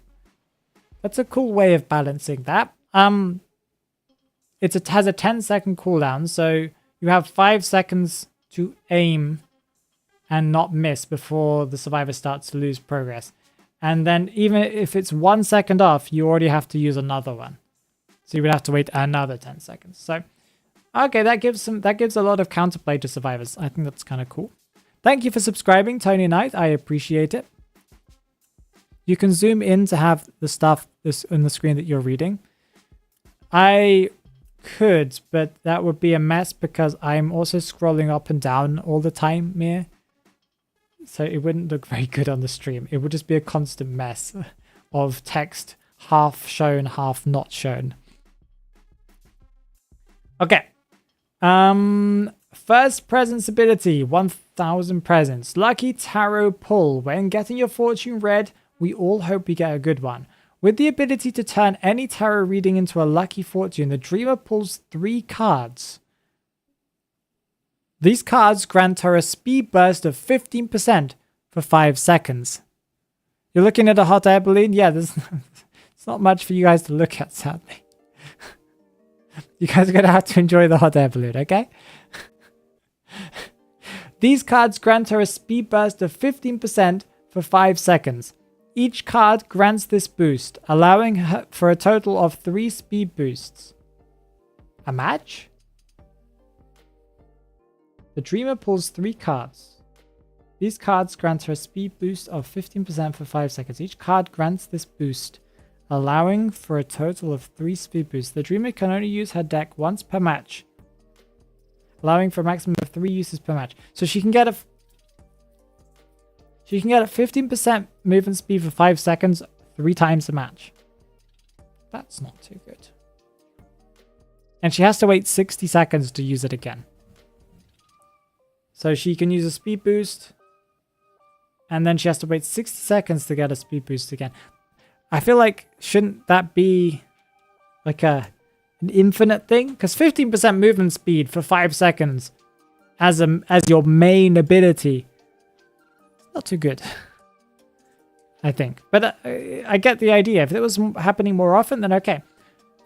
way of balancing that. It has a 10-second cooldown, so you have 5 seconds to aim and not miss before the survivor starts to lose progress. And then even if it's 1 second off, you already have to use another one. So you would have to wait another 10 seconds. So okay, that gives a lot of counterplay to survivors. I think that's kind of cool. Thank you for subscribing, Tony Knight. I appreciate it. You can zoom in to have the stuff on the screen that you're reading. I could, but that would be a mess because I'm also scrolling up and down all the time here. So it wouldn't look very good on the stream. It would just be a constant mess of text, half shown, half not shown. Okay. First presence ability, 1000 presents. Lucky tarot pull. When getting your fortune read, we all hope we get a good one. With the ability to turn any tarot reading into a lucky fortune, the dreamer pulls 3 cards. These cards grant her a speed burst of 15% for 5 seconds. You're looking at a hot air balloon? Yeah, it's not much for you guys to look at, sadly. You guys are going to have to enjoy the hot air balloon, okay? These cards grant her a speed burst of 15% for 5 seconds. Each card grants this boost, allowing her for a total of 3 speed boosts. A match? The dreamer pulls 3 cards. These cards grant her a speed boost of 15% for 5 seconds. Each card grants this boost, allowing for a total of 3 speed boosts. The dreamer can only use her deck once per match, allowing for a maximum of 3 uses per match. So she can get a 15% movement speed for 5 seconds 3 times a match. That's not too good. And she has to wait 60 seconds to use it again. So she can use a speed boost, and then she has to wait 60 seconds to get a speed boost again. I feel like, shouldn't that be like an infinite thing? Because 15% movement speed for 5 seconds as your main ability, not too good, I think. But I get the idea. If it was happening more often, then okay.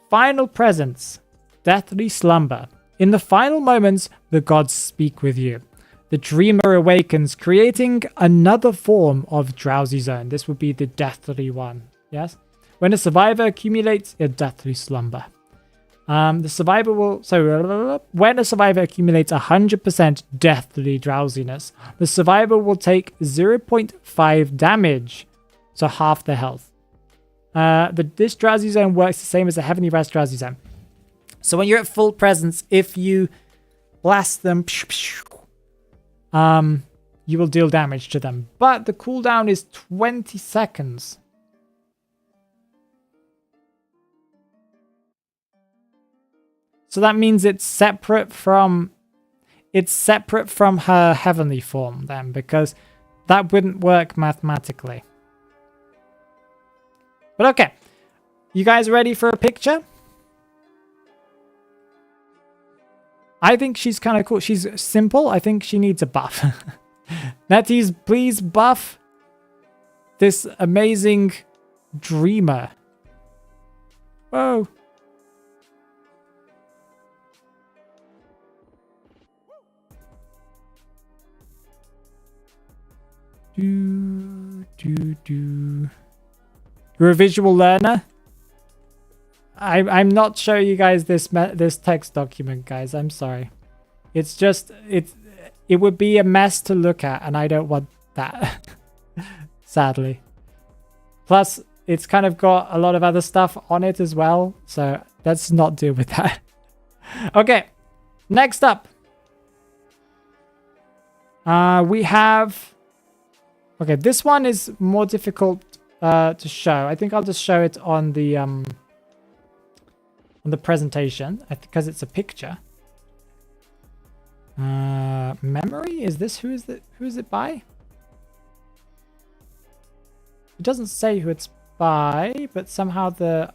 Final presence, deathly slumber. In the final moments, the gods speak with you. The dreamer awakens, creating another form of drowsy zone. This would be the deathly one. Yes? When a survivor accumulates a deathly slumber. The survivor will... So, when a survivor accumulates 100% deathly drowsiness, the survivor will take 0.5 damage, so half their health. This drowsy zone works the same as a heavenly rest drowsy zone. So when you're at full presence, if you blast them, you will deal damage to them. But the cooldown is 20 seconds. So that means it's separate from her heavenly form then, because that wouldn't work mathematically. But okay, you guys ready for a picture? I think she's kind of cool. She's simple. I think she needs a buff. Netties, please buff this amazing dreamer. Whoa. You're a visual learner? I'm not showing you guys this text document, guys. I'm sorry. It's just it would be a mess to look at, and I don't want that. Sadly. Plus, it's kind of got a lot of other stuff on it as well, so let's not deal with that. Okay, next up. We have... Okay, this one is more difficult to show. I think I'll just show it on the presentation because it's a picture. Memory? Is this who is it by? It doesn't say who it's by, but somehow the...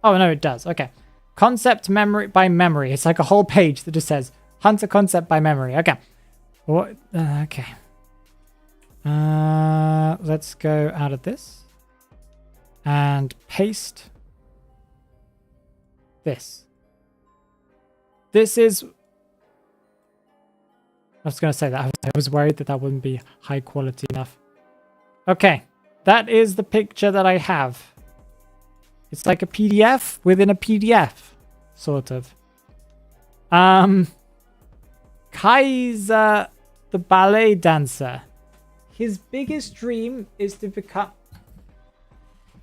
Oh, no, it does. Okay. Concept memory by memory. It's like a whole page that just says Hunter concept by memory. Okay. What? Okay. Let's go out of this and paste this. This is... I was going to say that. I was worried that that wouldn't be high quality enough. Okay. That is the picture that I have. It's like a PDF within a PDF, sort of. Kaiser, the ballet dancer. His biggest dream is to become...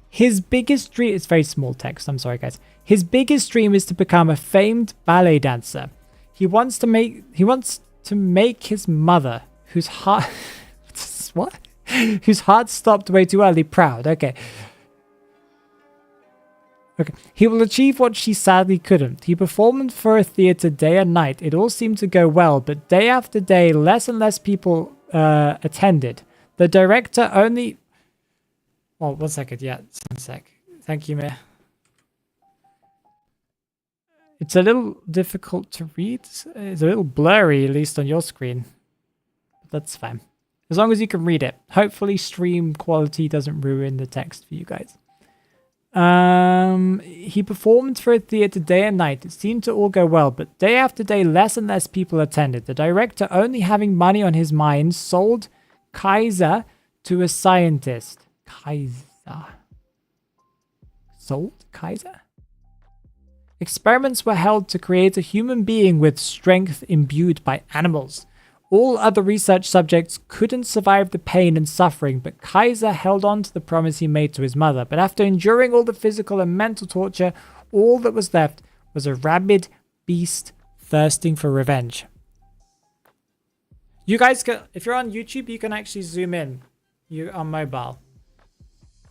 His biggest dream... It's very small text. I'm sorry, guys. His biggest dream is to become a famed ballet dancer. He wants to make his mother, whose heart... What? Whose heart stopped way too early, proud. Okay. Okay. He will achieve what she sadly couldn't. He performed for a theater day and night. It all seemed to go well, but day after day, less and less people attended. The director only... Oh, 1 second. Yeah, 1 sec. Thank you, Mir. It's a little difficult to read. It's a little blurry, at least on your screen. But that's fine. As long as you can read it. Hopefully stream quality doesn't ruin the text for you guys. He performed for a theater day and night. It seemed to all go well, but day after day, less and less people attended. The director, only having money on his mind, sold Kaiser to a scientist. Kaiser. Sold Kaiser? Experiments were held to create a human being with strength imbued by animals. All other research subjects couldn't survive the pain and suffering, but Kaiser held on to the promise he made to his mother. But after enduring all the physical and mental torture, all that was left was a rabid beast thirsting for revenge. You guys can, if you're on YouTube, you can actually zoom in. You on mobile.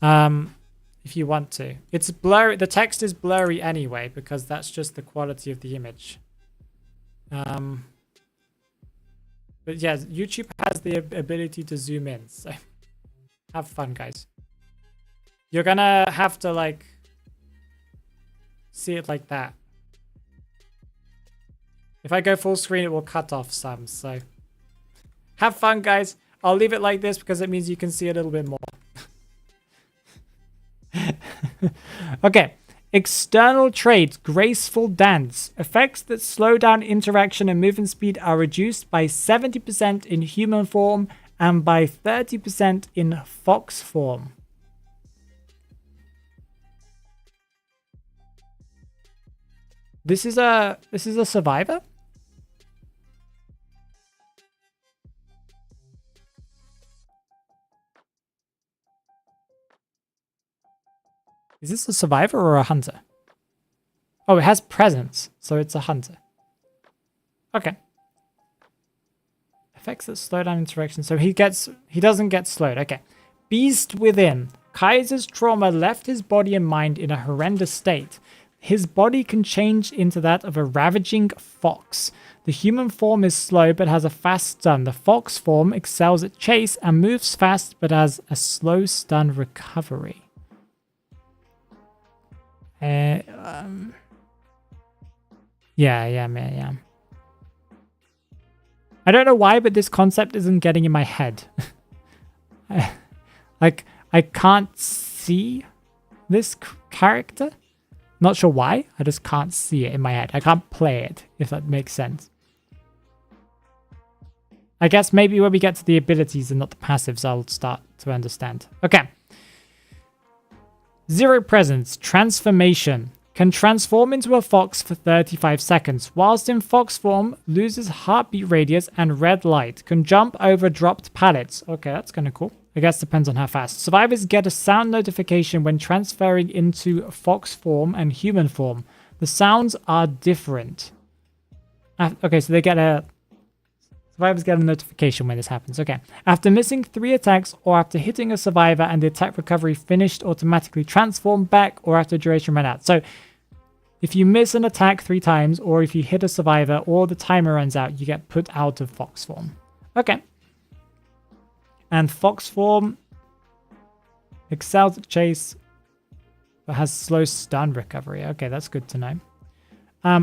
If you want to. It's blurry. The text is blurry anyway, because that's just the quality of the image. But yeah, YouTube has the ability to zoom in, so have fun, guys. You're gonna have to, like, see it like that. If I go full screen, it will cut off some, so have fun, guys. I'll leave it like this because it means you can see a little bit more. Okay. External traits, graceful dance. Effects that slow down interaction and movement speed are reduced by 70% in human form and by 30% in fox form. This is a survivor? Is this a survivor or a hunter? Oh, it has presence, so it's a hunter. Okay. Effects that slow down interaction. So he doesn't get slowed. Okay. Beast within. Kaiser's trauma left his body and mind in a horrendous state. His body can change into that of a ravaging fox. The human form is slow but has a fast stun. The fox form excels at chase and moves fast but has a slow stun recovery. Yeah. I don't know why, but this concept isn't getting in my head. Like, I can't see this character. Not sure why. I just can't see it in my head. I can't play it, if that makes sense. I guess maybe when we get to the abilities and not the passives, I'll start to understand. Okay. Zero presence. Transformation. Can transform into a fox for 35 seconds. Whilst in fox form, loses heartbeat radius and red light. Can jump over dropped pallets. Okay, that's kind of cool. I guess depends on how fast. Survivors get a sound notification when transferring into fox form and human form. The sounds are different. Okay, so survivors get a notification when this happens. Okay. After missing 3 attacks or after hitting a survivor and the attack recovery finished, automatically transform back or after duration ran out. So if you miss an attack 3 times or if you hit a survivor or the timer runs out, you get put out of fox form. Okay. And fox form excels at chase but has slow stun recovery. Okay, that's good to know.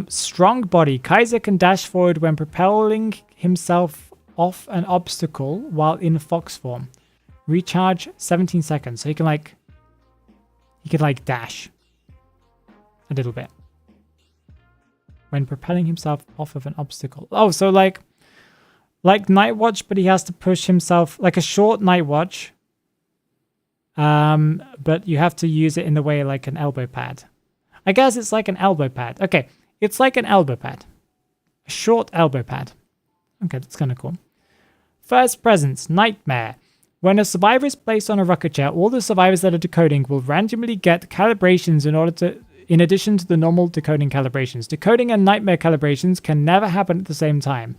Strong body. Kaiser can dash forward when propelling himself off an obstacle while in fox form. Recharge 17 seconds. So he can like dash a little bit when propelling himself off of an obstacle. Oh, so like Night Watch, but he has to push himself like a short Night Watch. But you have to use it in the way like an elbow pad. I guess it's like an elbow pad. Okay, it's like an elbow pad. A short elbow pad. Okay, that's kind of cool. First presence, Nightmare. When a survivor is placed on a rocket chair, all the survivors that are decoding will randomly get calibrations in addition to the normal decoding calibrations. Decoding and Nightmare calibrations can never happen at the same time.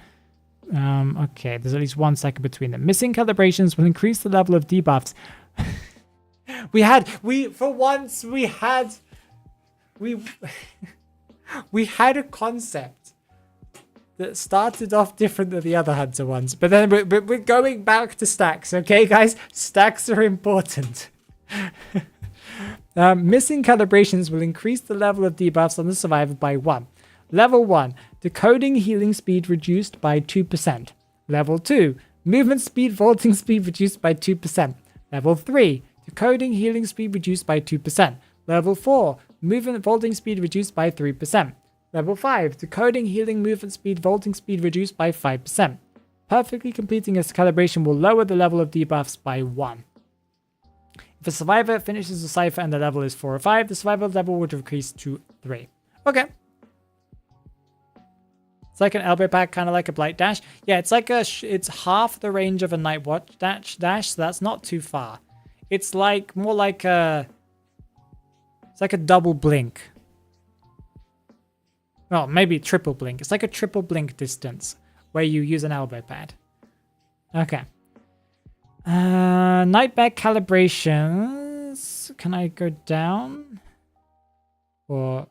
Okay, there's at least 1 second between them. Missing calibrations will increase the level of debuffs. we had a concept that started off different than the other Hunter ones, but then we're going back to stacks, okay, guys? Stacks are important. Missing calibrations will increase the level of debuffs on the survivor by 1. Level 1, decoding healing speed reduced by 2%. Level 2, movement speed, vaulting speed reduced by 2%. Level 3, decoding healing speed reduced by 2%. Level 4, movement vaulting speed reduced by 3%. Level 5, decoding healing movement speed, vaulting speed reduced by 5%. Perfectly completing this calibration will lower the level of debuffs by 1. If a survivor finishes the cipher and the level is 4 or 5, the survival level would increase to 3. Okay. It's like an elbow pack, kind of like a blight dash. Yeah, it's like it's half the range of a Night Watch dash, so that's not too far. It's like more like it's like a double blink. Well, maybe triple blink. It's like a triple blink distance where you use an elbow pad. Okay. Nightmare calibrations. Can I go down? Or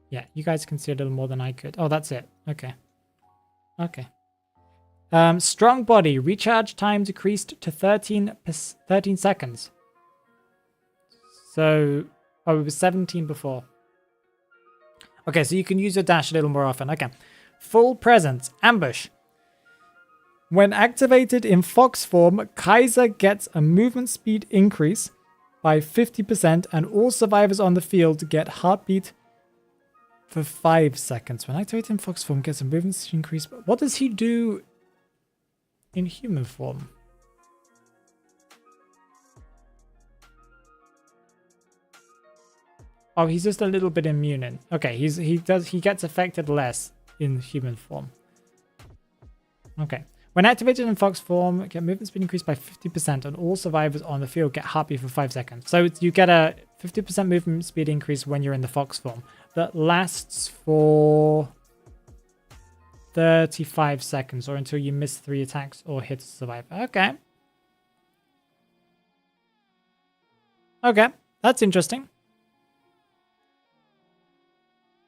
yeah, you guys can see a little more than I could. Oh, that's it. Okay. Okay. Strong body. Recharge time decreased to 13 seconds. So, oh, it was 17 before. Okay, so you can use your dash a little more often. Okay. Full presence. Ambush. When activated in fox form, Kaiser gets a movement speed increase by 50% and all survivors on the field get heartbeat for 5 seconds. When activated in fox form, gets a movement speed increase. What does he do in human form? Oh, he's just a little bit immune. Okay, he gets affected less in human form. Okay. When activated in fox form, get movement speed increased by 50% and all survivors on the field get heartbeat for 5 seconds. So you get a 50% movement speed increase when you're in the fox form. That lasts for 35 seconds or until you miss 3 attacks or hit a survivor. Okay. Okay, that's interesting.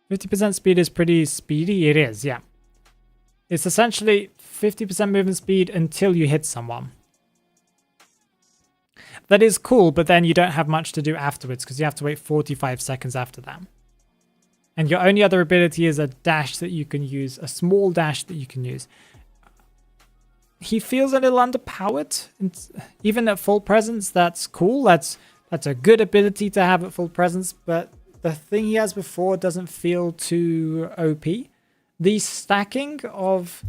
50% speed is pretty speedy. It is, yeah. It's essentially 50% movement speed until you hit someone. That is cool, but then you don't have much to do afterwards because you have to wait 45 seconds after that. And your only other ability is a dash that you can use, a small dash that you can use. He feels a little underpowered. Even at full presence, that's cool. That's a good ability to have at full presence, but the thing he has before doesn't feel too OP. The stacking of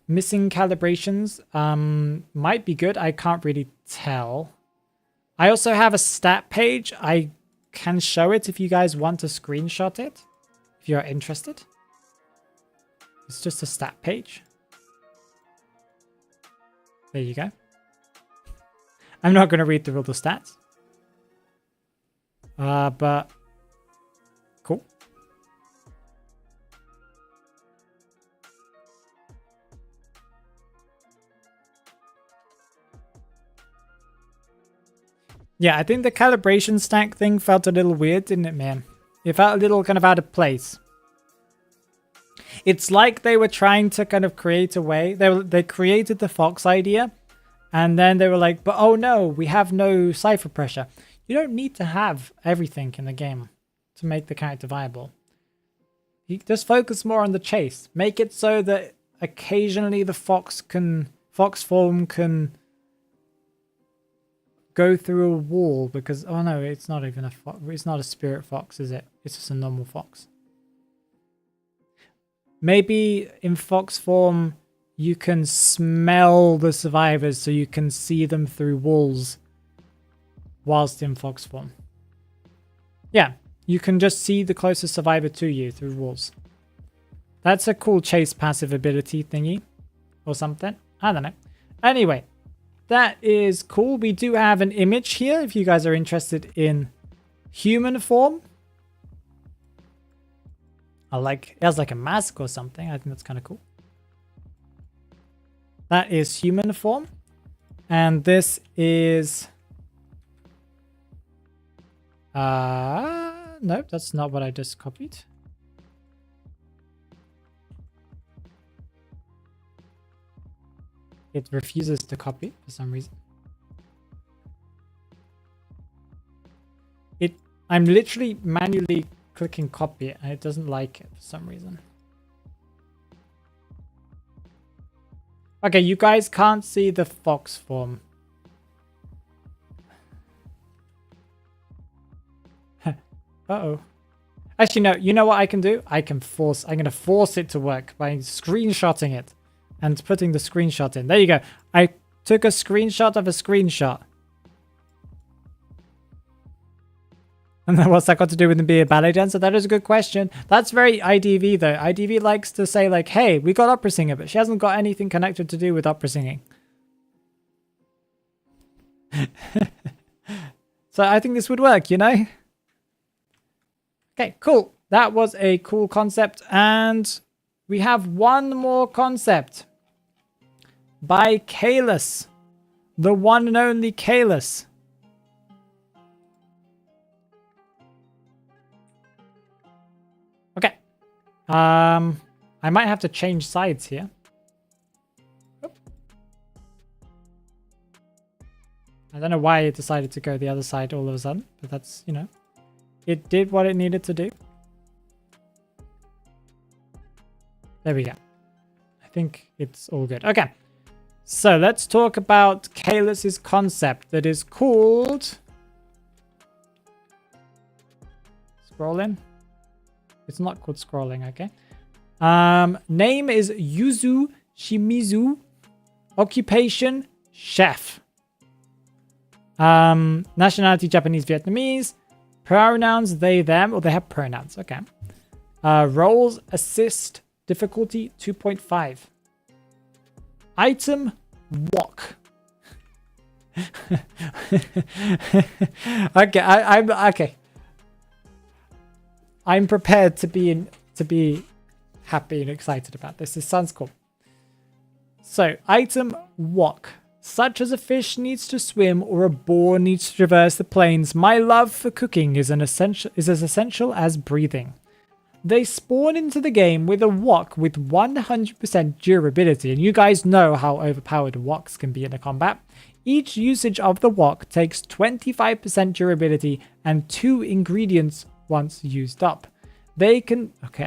missing calibrations might be good. I can't really tell. I also have a stat page. I can show it if you guys want to screenshot it, if you're interested. It's just a stat page. There you go. I'm not going to read through all the stats. But cool. Yeah, I think the calibration stack thing felt a little weird, didn't it, man? It felt a little kind of out of place. It's like they were trying to kind of create a way. They created the Fox idea, and then they were like, but oh no, we have no cipher pressure. You don't need to have everything in the game to make the character viable. You just focus more on the chase. Make it so that occasionally the fox form can go through a wall because, oh no, it's not even it's not a spirit fox, is it? It's just a normal fox. Maybe in fox form you can smell the survivors so you can see them through walls whilst in fox form. Yeah, you can just see the closest survivor to you through walls. That's a cool chase passive ability thingy or something. I don't know. Anyway, that is cool. We do have an image here if you guys are interested in human form. It has like a mask or something. I think that's kind of cool. That is human form. And this is... nope, that's not what I just copied. It refuses to copy for some reason. I'm literally manually clicking copy and it doesn't like it for some reason. Okay, you guys can't see the fox form. Uh-oh. Actually, no. You know what I can do? I'm going to force it to work by screenshotting it and putting the screenshot in. There you go. I took a screenshot of a screenshot. And then what's that got to do with the be a ballet dancer? That is a good question. That's very IDV though. IDV likes to say like, hey, we got opera singer, but she hasn't got anything connected to do with opera singing. So I think this would work, you know? Okay, cool. That was a cool concept. And we have one more concept by Kalis, the one and only Kalis. Okay. I might have to change sides here. Oop. I don't know why it decided to go the other side all of a sudden, but that's, you know, it did what it needed to do. There we go. I think it's all good. Okay. So let's talk about Kalis's concept that is called... Scrolling. It's not called scrolling, okay. Name is Yuzu Shimizu. Occupation, chef. Nationality, Japanese, Vietnamese. Pronouns, they, them, or they have pronouns. Okay. Roles, assist, difficulty 2.5. Item, wok. Okay, I'm okay. I'm prepared to be happy and excited about this. This sounds cool. So, item, wok. Such as a fish needs to swim or a boar needs to traverse the plains, my love for cooking is as essential as breathing. They spawn into the game with a wok with 100% durability, and you guys know how overpowered woks can be in a combat. Each usage of the wok takes 25% durability and 2 ingredients once used up. They can... Okay,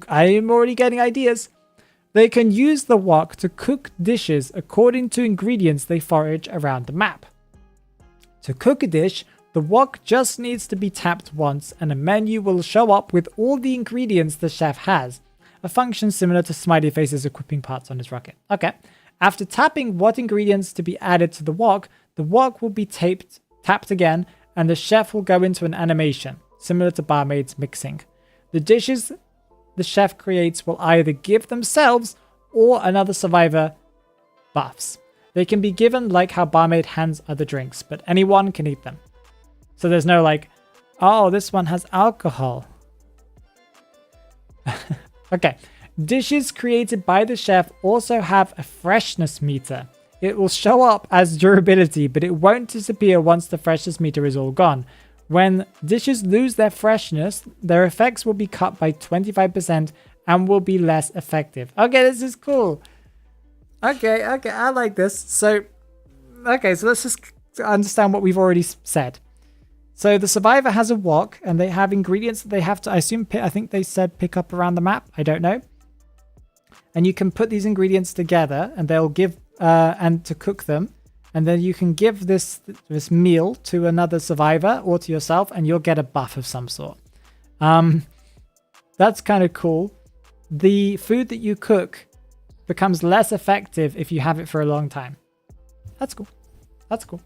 I'm already getting ideas. They can use the wok to cook dishes according to ingredients they forage around the map. To cook a dish, the wok just needs to be tapped once and a menu will show up with all the ingredients the chef has. A function similar to Smiley Face's equipping parts on his rocket. Okay. After tapping what ingredients to be added to the wok will be tapped again and the chef will go into an animation, similar to barmaids mixing. The dishes the chef creates will either give themselves or another survivor buffs. They can be given like how barmaid hands other drinks, but anyone can eat them. So there's no like, oh, this one has alcohol. Okay. Dishes created by the chef also have a freshness meter. It will show up as durability, but it won't disappear once the freshness meter is all gone. When dishes lose their freshness, their effects will be cut by 25% and will be less effective. Okay, this is cool. Okay, I like this. So let's just understand what we've already said. So the survivor has a wok and they have ingredients that they have to, I think they said pick up around the map. I don't know. And you can put these ingredients together and they'll give, and to cook them. And then you can give this meal to another survivor or to yourself and you'll get a buff of some sort. That's kind of cool. The food that you cook becomes less effective if you have it for a long time. That's cool. That's cool.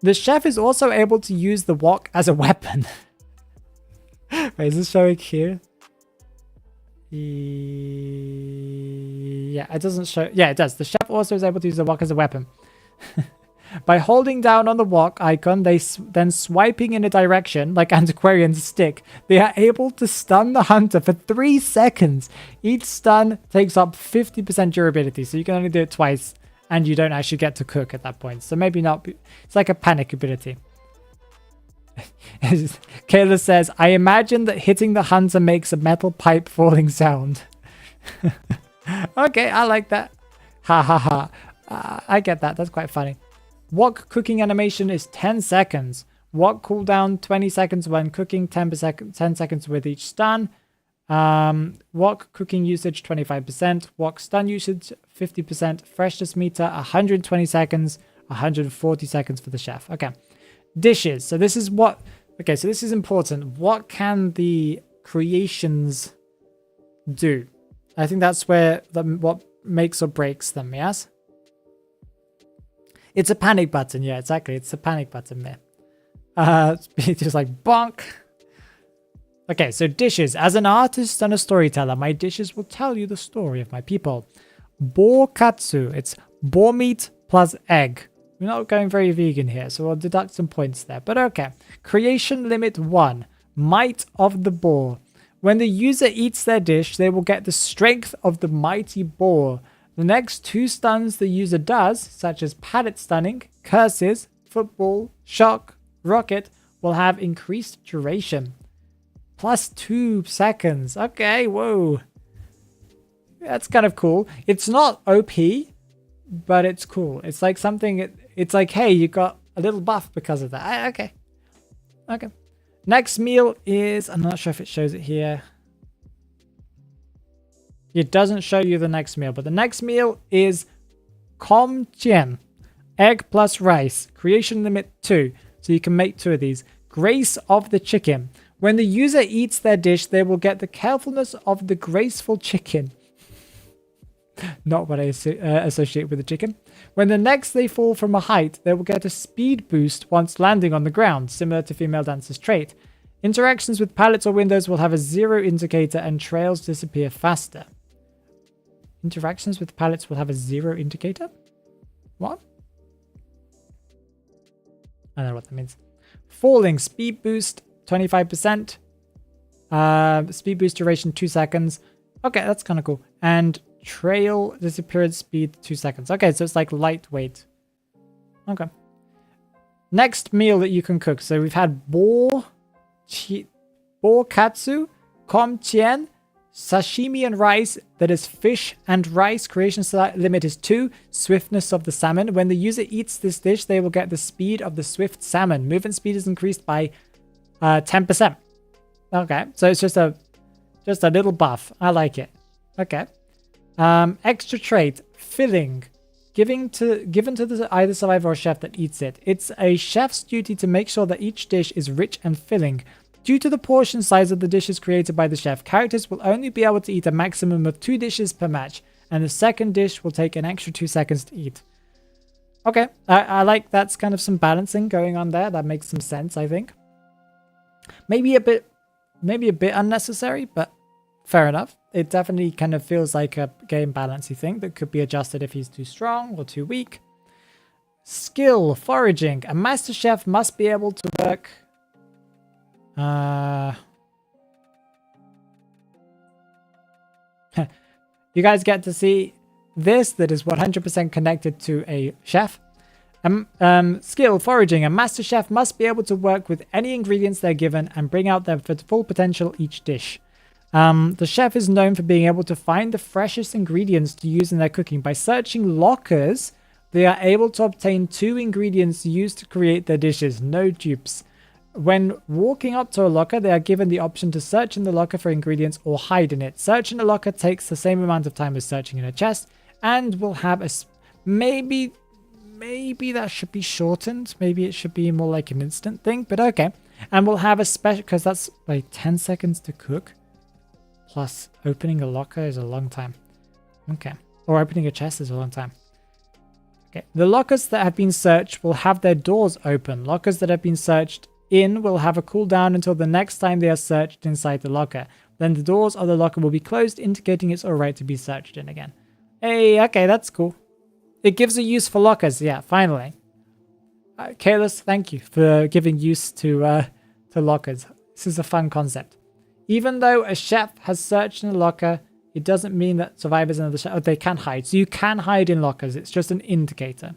The chef is also able to use the wok as a weapon. Wait, is this showing here? Yeah, it doesn't show. Yeah, it does. The chef also is able to use the wok as a weapon. By holding down on the wok icon, then swiping in a direction, like Antiquarian's stick, they are able to stun the hunter for 3 seconds. Each stun takes up 50% durability, so you can only do it twice, and you don't actually get to cook at that point. So maybe not. It's like a panic ability. Kayla says, I imagine that hitting the hunter makes a metal pipe falling sound. Okay, I like that. Ha ha ha. I get that. That's quite funny. Wok cooking animation is 10 seconds. Wok cooldown 20 seconds when cooking, 10 seconds with each stun. Wok cooking usage 25%. Wok stun usage 50%. Freshness meter 120 seconds. 140 seconds for the chef. Okay. Dishes. So this is what... Okay, so this is important. What can the creations do? I think that's where what makes or breaks them, yes? It's a panic button. Yeah, exactly. It's a panic button there. It's just like bonk. Okay, so dishes. As an artist and a storyteller, my dishes will tell you the story of my people. Boar katsu. It's boar meat plus egg. We're not going very vegan here, so we'll deduct some points there. But okay. Creation limit 1. Might of the boar. When the user eats their dish, they will get the strength of the mighty boar. The next 2 stuns the user does, such as pallet stunning, curses, football, shock, rocket, will have increased duration. Plus 2 seconds. Okay, whoa. That's kind of cool. It's not OP, but it's cool. It's like something, it's like, hey, you got a little buff because of that. Okay. Okay. Next meal is, I'm not sure if it shows it here. It doesn't show you the next meal, but the next meal is kom chien, egg plus rice. Creation limit 2, so you can make 2 of these. Grace of the chicken. When the user eats their dish, they will get the carefulness of the graceful chicken. Not what I associate with the chicken. When the next they fall from a height, they will get a speed boost once landing on the ground, similar to female dancer's trait. Interactions with pallets or windows will have a 0 indicator and trails disappear faster. Interactions with pallets will have a 0 indicator? What? I don't know what that means. Falling, speed boost 25%. Speed boost duration 2 seconds. Okay, that's kind of cool. And trail disappearance speed 2 seconds. Okay, so it's like lightweight. Okay. Next meal that you can cook. So we've had bo katsu, kom chien, sashimi and rice. That is fish and rice. Creation limit is 2. Swiftness of the salmon. When the user eats this dish, they will get the speed of the swift salmon. Movement speed is increased by 10%. Okay, so it's just a little buff. I like it. Okay. Extra trait, filling. Given to either survivor or chef that eats it. It's a chef's duty to make sure that each dish is rich and filling. Due to the portion size of the dishes created by the chef, characters will only be able to eat a maximum of 2 dishes per match, and the second dish will take an extra 2 seconds to eat. Okay, I like that's kind of some balancing going on there. That makes some sense, I think. Maybe a bit unnecessary, but fair enough. It definitely kind of feels like a game balancey thing that could be adjusted if he's too strong or too weak. Skill, foraging. A master chef must be able to work... you guys get to see this that is 100% connected to a chef. Skill, foraging. A master chef must be able to work with any ingredients they're given and bring out their full potential each dish. The chef is known for being able to find the freshest ingredients to use in their cooking. By searching lockers, they are able to obtain 2 ingredients used to create their dishes. No dupes. When walking up to a locker, they are given the option to search in the locker for ingredients or hide in it. Searching a locker takes the same amount of time as searching in a chest and will have a... Maybe that should be shortened. Maybe it should be more like an instant thing, but okay. And we'll have a special... Because that's like 10 seconds to cook. Plus opening a locker is a long time. Okay. Or opening a chest is a long time. Okay. The lockers that have been searched will have their doors open. Lockers that have been searched in will have a cooldown until the next time they are searched inside the locker. Then the doors of the locker will be closed, indicating it's alright to be searched in again. Hey, okay, that's cool. It gives a use for lockers. Yeah, finally. Kalis, thank you for giving use to lockers. This is a fun concept. Even though a chef has searched in a locker, it doesn't mean that survivors in the chef... Oh, they can hide. So you can hide in lockers. It's just an indicator.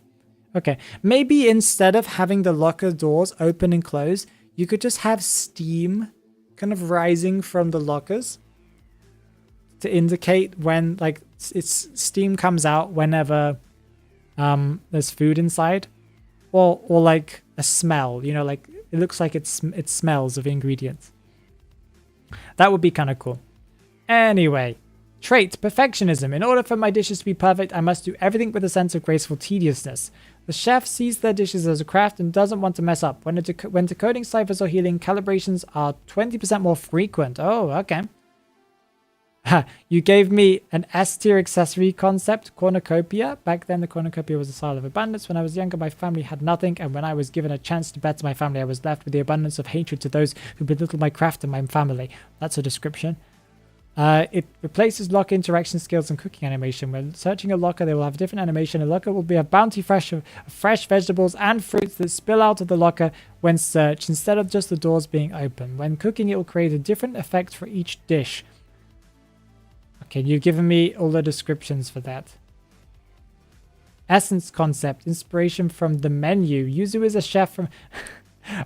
Okay. Maybe instead of having the locker doors open and close, you could just have steam kind of rising from the lockers to indicate when, like, steam comes out whenever there's food inside. Or like a smell, you know, like it looks like it smells of ingredients. That would be kind of cool. Anyway, trait, perfectionism. In order for my dishes to be perfect, I must do everything with a sense of graceful tediousness. The chef sees their dishes as a craft and doesn't want to mess up. When decoding ciphers or healing, calibrations are 20% more frequent. Oh, okay. You gave me an S-tier accessory concept, cornucopia. Back then, the cornucopia was a sign of abundance. When I was younger, my family had nothing, and when I was given a chance to better my family, I was left with the abundance of hatred to those who belittled my craft and my family. That's a description. It replaces locker interaction skills and cooking animation. When searching a locker, they will have a different animation. A locker will be a bounty fresh of fresh vegetables and fruits that spill out of the locker when searched, instead of just the doors being open. When cooking, it will create a different effect for each dish. Okay, you've given me all the descriptions for that. Essence concept, inspiration from the menu. Yuzu is a chef from...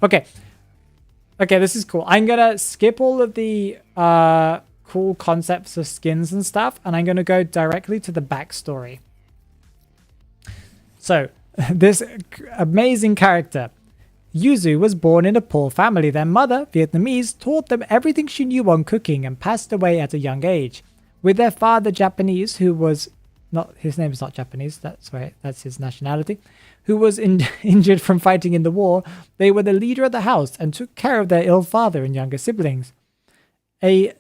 Okay, this is cool. I'm gonna skip all of the cool concepts of skins and stuff, and I'm gonna go directly to the backstory. So, this amazing character. Yuzu was born in a poor family. Their mother, Vietnamese, taught them everything she knew on cooking and passed away at a young age. With their father, Japanese, who was not, his name is not Japanese, that's right, that's his nationality, who was injured from fighting in the war, they were the leader of the house and took care of their ill father and younger siblings. A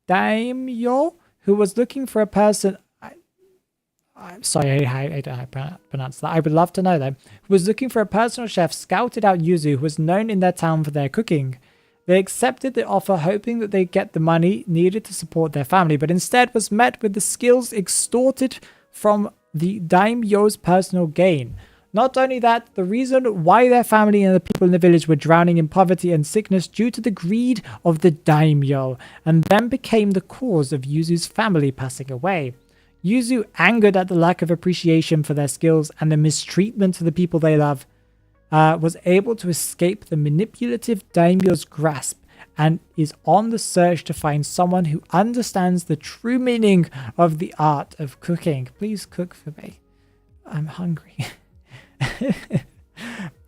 daimyo who was looking for a person, I'm sorry I don't pronounce that, I would love to know though, who was looking for a personal chef, scouted out Yuzu, who was known in their town for their cooking. They accepted the offer, hoping that they'd get the money needed to support their family, but instead was met with the skills extorted from the daimyo's personal gain. Not only that, the reason why their family and the people in the village were drowning in poverty and sickness due to the greed of the daimyo, and then became the cause of Yuzu's family passing away. Yuzu, angered at the lack of appreciation for their skills and the mistreatment of the people they love, was able to escape the manipulative daimyo's grasp and is on the search to find someone who understands the true meaning of the art of cooking. Please cook for me. I'm hungry.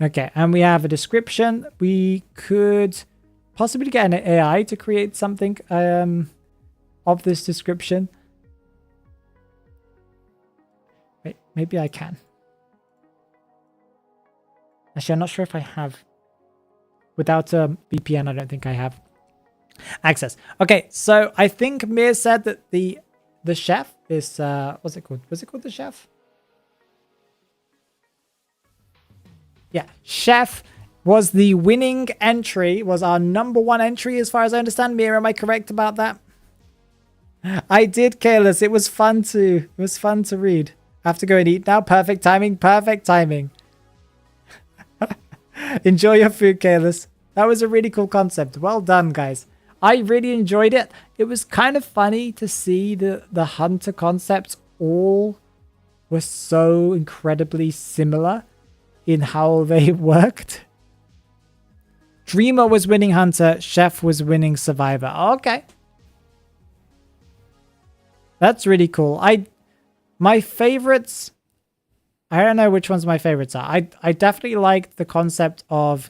Okay, and we have a description. We could possibly get an AI to create something of this description. Wait, maybe I can. Actually, I'm not sure if I have. Without a VPN, I don't think I have access. Okay, so I think Mir said that the chef is what's it called? Was it called the chef? Yeah, chef was the winning entry, was our #1 entry as far as I understand. Mir, am I correct about that? I did, Careless. It was fun to read. I have to go and eat now. Perfect timing, perfect timing. Enjoy your food, Careless. That was a really cool concept. Well done, guys. I really enjoyed it. It was kind of funny to see the hunter concepts all were so incredibly similar in how they worked. Dreamer was winning hunter, chef was winning survivor. Okay. That's really cool. My favorites, I don't know which ones my favorites are. I definitely liked the concept of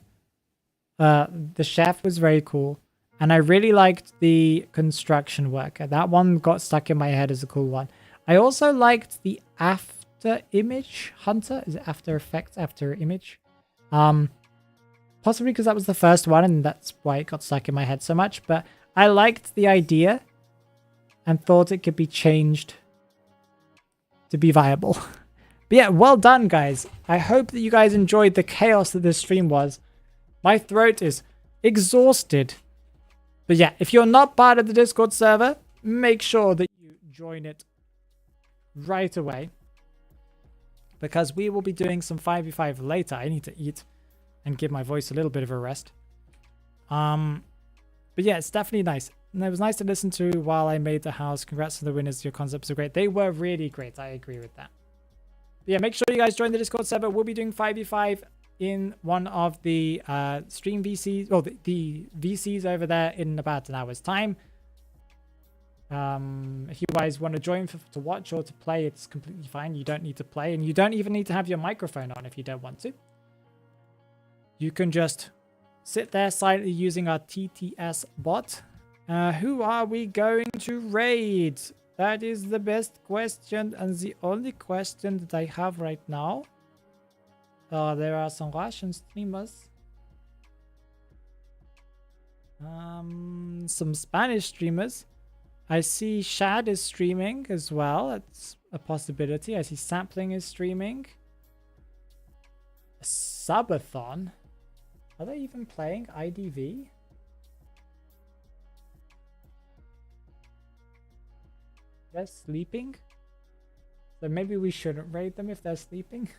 the chef was very cool. And I really liked the construction worker. That one got stuck in my head as a cool one. I also liked the after image hunter. Is it after effects, after image? Possibly because that was the first one and that's why it got stuck in my head so much. But I liked the idea and thought it could be changed to be viable. But yeah, well done, guys. I hope that you guys enjoyed the chaos that this stream was. My throat is exhausted. But yeah, if you're not part of the Discord server, make sure that you join it right away. Because we will be doing some 5v5 later. I need to eat and give my voice a little bit of a rest. But yeah, it's definitely nice. And it was nice to listen to while I made the house. Congrats to the winners. Your concepts are great. They were really great. I agree with that. But yeah, make sure you guys join the Discord server. We'll be doing 5v5 in one of the stream VCs, or the VCs over there in about an hour's time. If you guys want to join to watch or to play, it's completely fine. You don't need to play, and you don't even need to have your microphone on if you don't want to. You can just sit there silently using our TTS bot. Who are we going to raid? That is the best question and the only question that I have right now. There are some Russian streamers. Some Spanish streamers. I see Shad is streaming as well. It's a possibility. I see Sampling is streaming. A Subathon. Are they even playing IDV? They're sleeping? So maybe we shouldn't raid them if they're sleeping.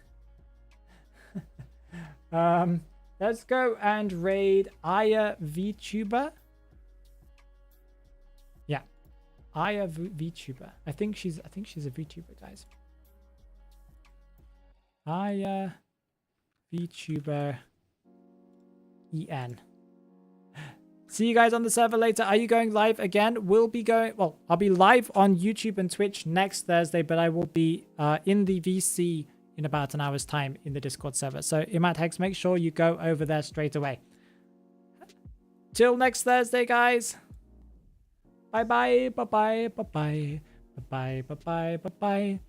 Let's go and raid Aya VTuber. Yeah, Aya VTuber. I think she's a VTuber, guys. Aya VTuber EN. See you guys on the server later. Are you going live again? We'll be going, well, I'll be live on YouTube and Twitch next Thursday, but I will be in the VC in about an hour's time in the Discord server. So Imathex, make sure you go over there straight away. Till next Thursday, guys. Bye bye, bye bye, bye bye, bye bye, bye bye, bye bye.